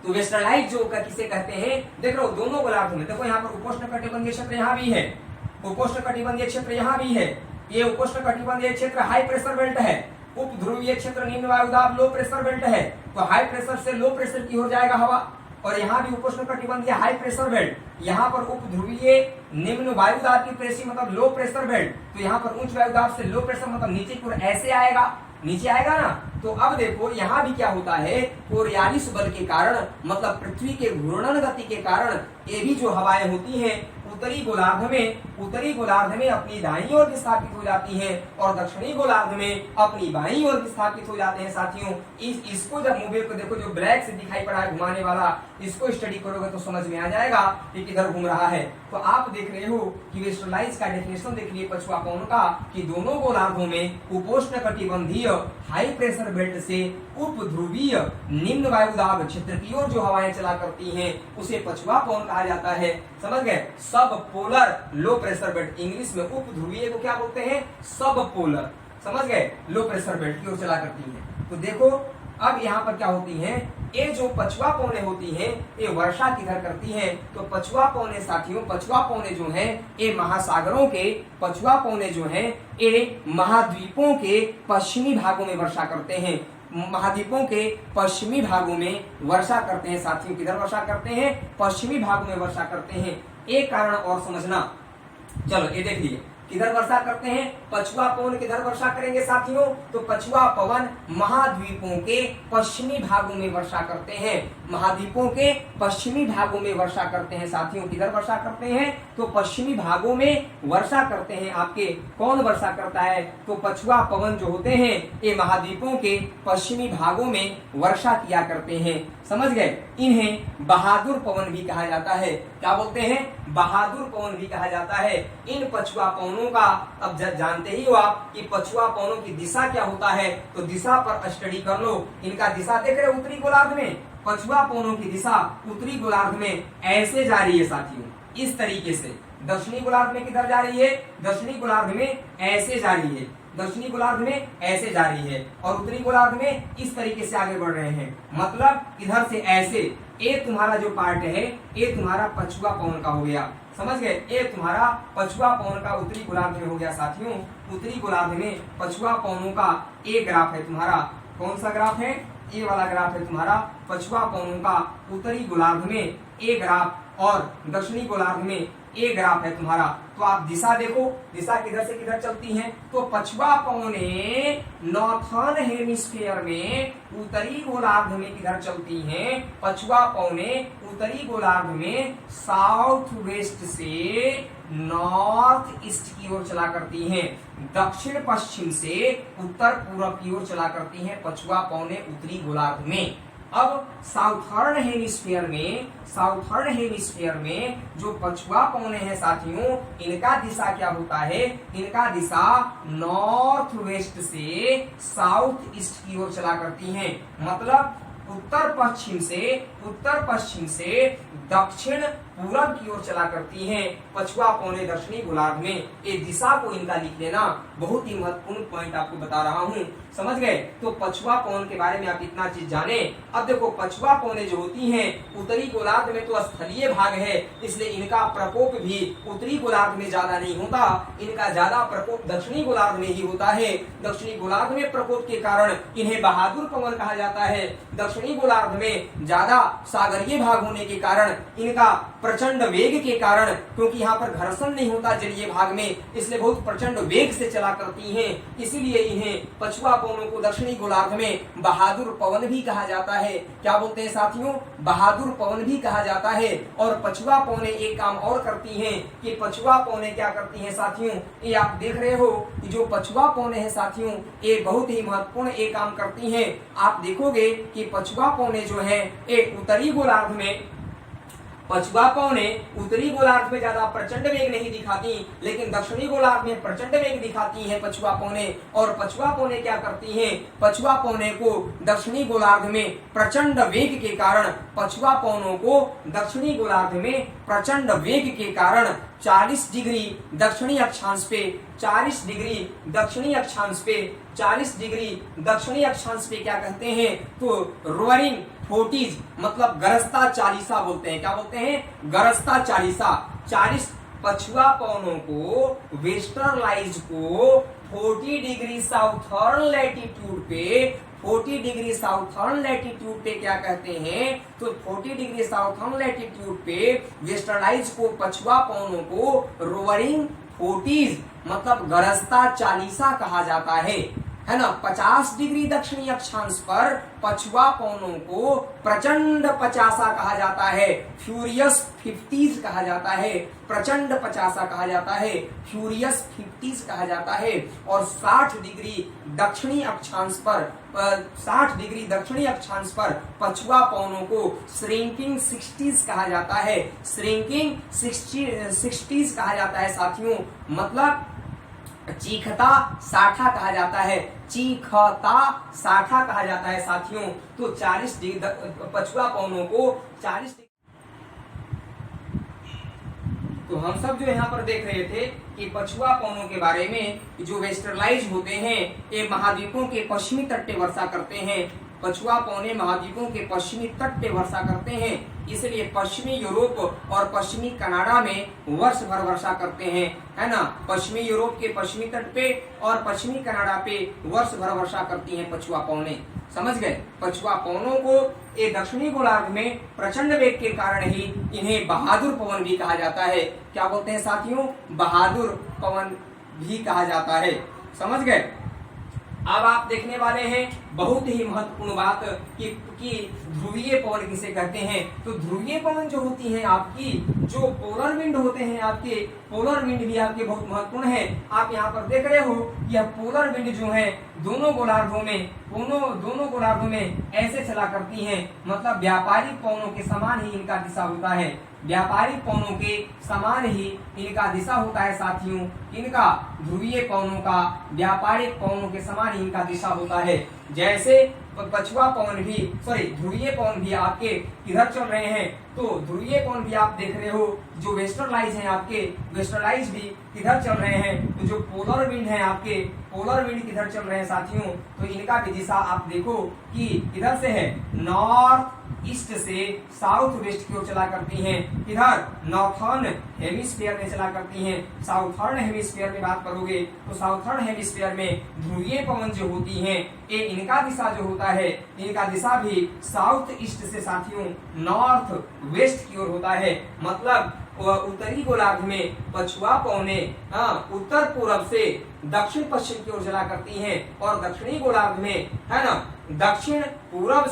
तो वेस्टर्लाइज जो किसे कहते हैं, देख रहे हो दोनों गोलार्धों में। देखो यहाँ पर उपोष्ण कटिबंधीय क्षेत्र यहाँ भी है, उपोष्ण कटिबंधीय क्षेत्र यहाँ भी है। ये उपोष्ण कटिबंधीय क्षेत्र हाई प्रेशर बेल्ट है, उप ध्रुवीय क्षेत्र निम्न वायुदाब लो प्रेशर बेल्ट है। तो हाई प्रेशर से लो प्रेशर की हो जाएगा हवा, और यहाँ भी उपोष्ण कटिबंधीय हाई प्रेशर बेल्ट, यहाँ पर उप ध्रुवीय निम्न वायुदाब की प्रेसी मतलब लो प्रेशर बेल्ट। तो यहाँ पर उच्च वायुदाब से लो प्रेशर मतलब नीचे की ओर ऐसे आएगा, नीचे आएगा ना। तो अब देखो यहाँ भी क्या होता है, कोरियालिस बल के कारण मतलब पृथ्वी के घूर्णन गति के कारण ये भी जो हवाएं होती हैं उत्तरी गोलार्ध में उत्तरी गोलार्ध में अपनी दाईं ओर विस्थापित हो जाती हैं और दक्षिणी गोलार्ध में अपनी बाईं ओर विस्थापित हो जाते हैं। साथियों इसको जब मूवी को देखो, जो ब्लैक से दिखाई पड़ा है घुमाने वाला, इसको स्टडी करोगे तो समझ में आ जाएगा कि किधर घूम रहा है। तो आप देख रहे हो कि वेस्टर्लाइज का डेफिनेशन देख लिए पछुआ पवन का, कि दोनों गोलार्धों में उपोष्णकटिबंधीय हाई प्रेशर बेल्ट से उप ध्रुवीय निम्न वायुदाब क्षेत्र की ओर जो हवाएं चला करती हैं उसे पछुआ पवन कहा जाता है। समझ गए? सब polar low pressure belt, English में उप ध्रुवीय को क्या बोलते हैं? सब पोलर। समझ गए? लो प्रेशर बेल्ट की ओर चला करती हैं। तो देखो अब यहाँ पर क्या होती हैं, ये जो पछुआ पवनें होती हैं ये वर्षा किधर करती हैं? तो पछुआ पवनें साथियों, पछुआ पवनें जो हैं ये महासागरों के, पछुआ पवनें जो हैं ये महाद्वीपों के पश्चिमी भागों में वर्षा करते हैं। महाद्वीपों के पश्चिमी भागों में वर्षा करते हैं साथियों। किधर वर्षा करते हैं? पश्चिमी भागों में वर्षा करते हैं। एक कारण और समझना, चलो ये देख लीजिए किधर वर्षा करते हैं। पछुआ पवन किधर वर्षा करेंगे साथियों? तो पछुआ पवन महाद्वीपों के पश्चिमी भागों में वर्षा करते हैं। महाद्वीपों के पश्चिमी भागों में वर्षा करते हैं साथियों। किधर वर्षा करते हैं? तो पश्चिमी भागों में वर्षा करते हैं। आपके कौन वर्षा करता है? तो पछुआ पवन जो होते हैं ये महाद्वीपों के पश्चिमी भागों में वर्षा किया करते हैं। समझ गए? इन्हें बहादुर पवन भी कहा जाता है। क्या बोलते हैं? बहादुर पवन भी कहा जाता है। इन पछुआ पवनों का अब जानते ही हो आप कि पछुआ पवनों की दिशा क्या होता है, तो दिशा पर स्टडी कर लो। इनका दिशा देख रहे हो उत्तरी गोलार्ध में, पछुआ पवनों की दिशा उत्तरी गोलार्ध में ऐसे जा रही है साथियों, इस तरीके से। दक्षिणी गोलार्ध में किधर जा रही है? दक्षिणी गोलार्ध में ऐसे जा रही है, दक्षिणी गोलार्ध में ऐसे जा रही है और उत्तरी गोलार्ध में इस तरीके से आगे बढ़ रहे हैं। मतलब इधर से ऐसे। ये तुम्हारा जो पार्ट है ये तुम्हारा पछुआ पवन का हो गया। समझ गए? ये तुम्हारा पछुआ पवन का उत्तरी गोलार्ध में हो गया साथियों। उत्तरी गोलार्ध में पछुआ पवनों का एक ग्राफ है तुम्हारा। कौन सा ग्राफ है? ये वाला ग्राफ है तुम्हारा पछुआ पवनों का उत्तरी गोलार्ध में एक ग्राफ और दक्षिणी गोलार्ध में एक ग्राफ है तुम्हारा। तो आप दिशा देखो, दिशा किधर से किधर चलती है? तो पछुआ पवनें नॉर्थर्न हेमिस्फीयर में उत्तरी गोलार्ध में किधर चलती हैं? पछुआ पवनें उत्तरी गोलार्ध में साउथ वेस्ट से नॉर्थ ईस्ट की ओर चला करती हैं। दक्षिण पश्चिम से उत्तर पूर्व की ओर चला करती हैं पछुआ पवनें उत्तरी गोलार्ध में। अब साउथर्न हेमिस्फीयर में जो पछुआ पवनें हैं साथियों, इनका दिशा क्या होता है? इनका दिशा नॉर्थ वेस्ट से साउथ ईस्ट की ओर चला करती हैं। मतलब उत्तर पश्चिम से दक्षिण पूरब की ओर चला करती हैं पछुआ पवनें दक्षिणी गोलार्ध में। ये दिशा को इनका लिख लेना, बहुत ही महत्वपूर्ण पॉइंट आपको बता रहा हूँ। समझ गए? तो पछुआ पवन के बारे में आप इतना चीज जाने। अब देखो पछुआ पवनें जो होती हैं उत्तरी गोलार्ध में तो स्थलीय भाग है, इसलिए इनका प्रकोप भी उत्तरी गोलार्ध में ज्यादा नहीं होता। इनका ज्यादा प्रकोप दक्षिणी गोलार्ध में ही होता है। दक्षिणी गोलार्ध में प्रकोप के कारण इन्हें बहादुर पवन कहा जाता है। दक्षिणी गोलार्ध में ज्यादा सागरीय भाग होने के कारण इनका प्रचंड वेग के कारण, क्योंकि यहाँ पर घर्षण नहीं होता जलीय भाग में, इसलिए बहुत प्रचंड वेग से चला करती हैं। इसीलिए इन्हें पछुआ पवनों को दक्षिणी गोलार्ध में बहादुर पवन भी कहा जाता है। क्या बोलते हैं साथियों? बहादुर पवन भी कहा जाता है। और पछुआ पवनें एक काम और करती हैं कि पछुआ पवनें क्या करती हैं साथियों, ये आप देख रहे हो कि जो पछुआ पवनें हैं साथियों ये बहुत ही महत्वपूर्ण एक काम करती हैं। आप देखोगे कि पछुआ पवनें जो है एक उत्तरी गोलार्ध में, पछुआ पवनें उत्तरी गोलार्ध में ज्यादा प्रचंड वेग नहीं दिखाती, लेकिन दक्षिणी गोलार्ध में प्रचंड वेग दिखाती हैं पछुआ पवनें। और पछुआ पवनें क्या करती हैं? पछुआ पवनें को दक्षिणी गोलार्ध में प्रचंड वेग के कारण, पछुआ पवनों को दक्षिणी गोलार्ध में प्रचंड वेग के कारण 40 डिग्री दक्षिणी अक्षांश पे, 40 डिग्री दक्षिणी अक्षांश पे, 40 डिग्री दक्षिणी अक्षांश पे क्या कहते हैं? तो रोअरिंग 40 मतलब गरजता चालीसा बोलते हैं। क्या बोलते हैं? गरजता चालीसा। 40 पछुआ पवनों को वेस्टर्लाइज को 40 डिग्री साउथर्न लैटिट्यूड पे, 40 डिग्री साउथर्न लैटिट्यूड पे क्या कहते हैं? तो 40 डिग्री साउथर्न लैटिट्यूड पे वेस्टर्लाइज को, पछुआ पवनों को रोअरिंग 40 मतलब गरजता चालीसा कहा जाता है है ना, 50 डिग्री दक्षिणी अक्षांश पर पछुआ पवनों को प्रचंड 50 कहा जाता है, फ्यूरियस 50s कहा जाता है, प्रचंड 50 कहा जाता है, फ्यूरियस 50s कहा जाता है। और 60 डिग्री दक्षिणी अक्षांश पर 60 डिग्री दक्षिणी अक्षांश पर पछुआ पवनों को श्रिंकिंग 60s कहा जाता है, श्रिंकिंग 60s कहा जाता है साथियों। मतलब चीखता साठा कहा जाता है, चीखता साठा कहा जाता है साथियों। तो 40 डिग्री पछुआ पवनों को 40। तो हम सब जो यहाँ पर देख रहे थे कि पछुआ पवनों के बारे में, जो वेस्टर्लाइज होते हैं ये महाद्वीपों के पश्चिमी तट पे वर्षा करते हैं। पछुआ पवने महाद्वीपों के पश्चिमी तट पे वर्षा करते हैं, इसलिए पश्चिमी यूरोप और पश्चिमी कनाडा में वर्ष भर वर्षा करते हैं, है ना। पश्चिमी यूरोप के पश्चिमी तट पे और पश्चिमी कनाडा पे वर्ष भर वर्षा करती हैं पछुआ पवने। समझ गए। पछुआ पवनों को ये दक्षिणी गोलार्ध में प्रचंड वेग के कारण ही इन्हें बहादुर पवन भी कहा जाता है। क्या बोलते हैं साथियों? बहादुर पवन भी कहा जाता है। समझ गए। अब आप देखने वाले हैं बहुत ही महत्वपूर्ण बात कि ध्रुवीय पवन किसे कहते हैं। तो ध्रुवीय पवन जो होती हैं आपकी, जो पोलर विंड होते हैं आपके, पोलर विंड भी आपके बहुत महत्वपूर्ण है। आप यहाँ पर देख रहे हो यह पोलर विंड जो है दोनों गोलार्धों में ऐसे चला करती हैं। मतलब व्यापारिक पवनों के समान ही इनका दिशा होता है, व्यापारिक पवनों के समान ही इनका दिशा होता है साथियों। इनका ध्रुवीय पवनों का व्यापारिक पवनों के समान ही इनका दिशा होता है। जैसे पछुआ पवन भी, ध्रुवीय पवन भी आपके इधर चल रहे हैं, तो ध्रुवीय पवन भी आप देख रहे हो जो वेस्टर्लाइज हैं आपके, वेस्टर्लाइज भी इधर चल रहे हैं। तो जो पोलर विंड है आपके, पोलर विंड किधर चल रहे हैं साथियों? तो इनका भी दिशा आप देखो कि इधर से है, नॉर्थ ईस्ट से साउथ वेस्ट की ओर चला करती हैं। इधर नॉर्थर्न हेमिस्फीयर में चला करती हैं। साउथर्न हेमिस्फीयर में बात करोगे तो साउथर्न हेमिस्फीयर में ध्रुवीय पवन जो होती हैं, ये इनका दिशा जो होता है, इनका दिशा भी साउथ ईस्ट से साथियों नॉर्थ वेस्ट की ओर होता है। मतलब उत्तरी गोलार्ध में पछुआ पवने उत्तर पूर्व से दक्षिण पश्चिम की ओर चला करती हैं, और दक्षिणी गोलार्ध में, है ना, दक्षिण पूर्व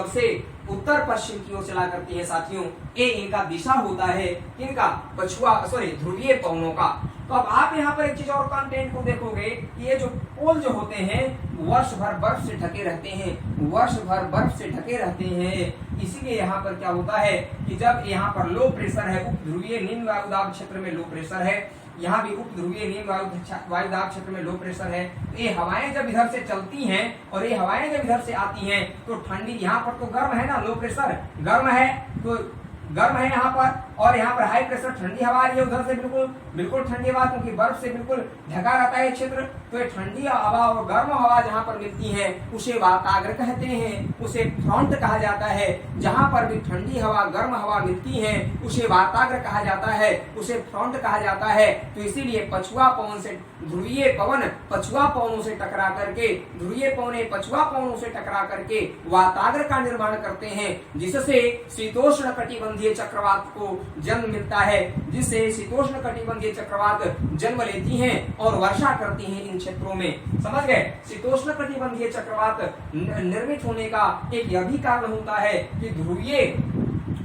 से उत्तर पश्चिम की ओर चला करती है साथियों। ये इनका दिशा होता है, इनका ध्रुवीय पवनों का। तो अब आप यहाँ पर एक चीज और कंटेंट को देखोगे कि ये जो पोल जो होते हैं वर्ष भर बर्फ से ढके रहते हैं, वर्ष भर बर्फ से ढके रहते हैं। इसीलिए यहाँ पर क्या होता है कि जब यहाँ पर लो प्रेशर है, उप ध्रुवीय निम्न वायुदाब क्षेत्र में लो प्रेशर है, यहाँ भी उप ध्रुवीय निम्न वायुदाब क्षेत्र में लो प्रेशर है। ये हवाएं जब इधर से चलती हैं और ये हवाएं जब इधर से आती हैं तो ठंडी, यहाँ पर तो गर्म है ना, लो प्रेशर गर्म है, तो गर्म है यहाँ पर, और यहाँ पर हाई प्रेशर ठंडी हवा आ रही है उधर से, बिल्कुल ठंडी हवा, क्योंकि बर्फ से बिल्कुल ढका रहता है क्षेत्र। तो ये ठंडी हवा और गर्म हवा जहाँ पर मिलती है उसे वाताग्र कहते हैं, उसे फ्रंट कहा जाता है। जहाँ पर भी ठंडी हवा गर्म हवा मिलती है उसे वाताग्र कहा जाता है, उसे फ्रंट कहा जाता है। तो इसीलिए पछुआ पवन से ध्रुवीय पवन पछुआ पवनों से टकरा करके, ध्रुवीय पवन पछुआ पवनों से टकरा करके वाताग्र का निर्माण करते हैं, जिससे शीतोष्ण कटिबंधीय चक्रवात को जन्म मिलता है, जिससे शीतोष्ण कटिबंधीय चक्रवात जन्म लेती हैं और वर्षा करती हैं इन क्षेत्रों में। समझ गए। शीतोष्ण कटिबंधीय चक्रवात निर्मित होने का एक यह भी कारण होता है कि ध्रुवीय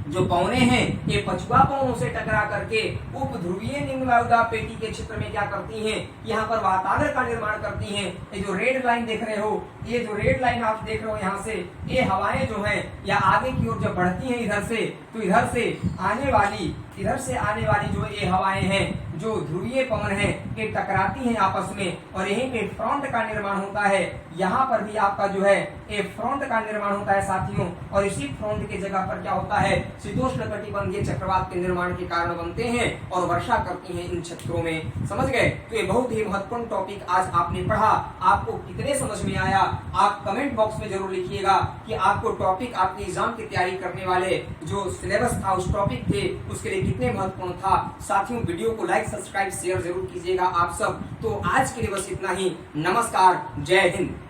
जो पवने हैं ये पछुआ पवनों से टकरा करके उप ध्रुवीय निम्न वायुदाब पेटी के क्षेत्र में क्या करती हैं, यहाँ पर वाताग्र का निर्माण करती हैं। ये जो रेड लाइन देख रहे हो, ये जो रेड लाइन आप देख रहे हो यहाँ से, ये हवाएं जो हैं या आगे की ओर जब बढ़ती हैं इधर से, तो इधर से आने वाली जो ये हवाएं हैं, जो ध्रुवीय पवन है, ये टकराती हैं आपस में और यहीं पे फ्रंट का निर्माण होता है। यहाँ पर भी आपका जो है ये फ्रंट का निर्माण होता है साथियों, और इसी फ्रंट के जगह पर क्या होता है, शीतोष्ण कटिबंधीय चक्रवात के निर्माण के कारण बनते हैं और वर्षा करती हैं इन क्षेत्रों में। समझ गए। तो ये बहुत ही महत्वपूर्ण टॉपिक आज आपने पढ़ा। आपको कितने समझ में आया आप कमेंट बॉक्स में जरूर लिखिएगा कि आपको टॉपिक आपके एग्जाम की तैयारी करने वाले जो सिलेबस था उस टॉपिक थे उसके लिए कितने महत्वपूर्ण था। साथियों वीडियो को लाइक सब्सक्राइब शेयर जरूर कीजिएगा आप सब। तो आज के लिए बस इतना ही। नमस्कार, जय हिंद।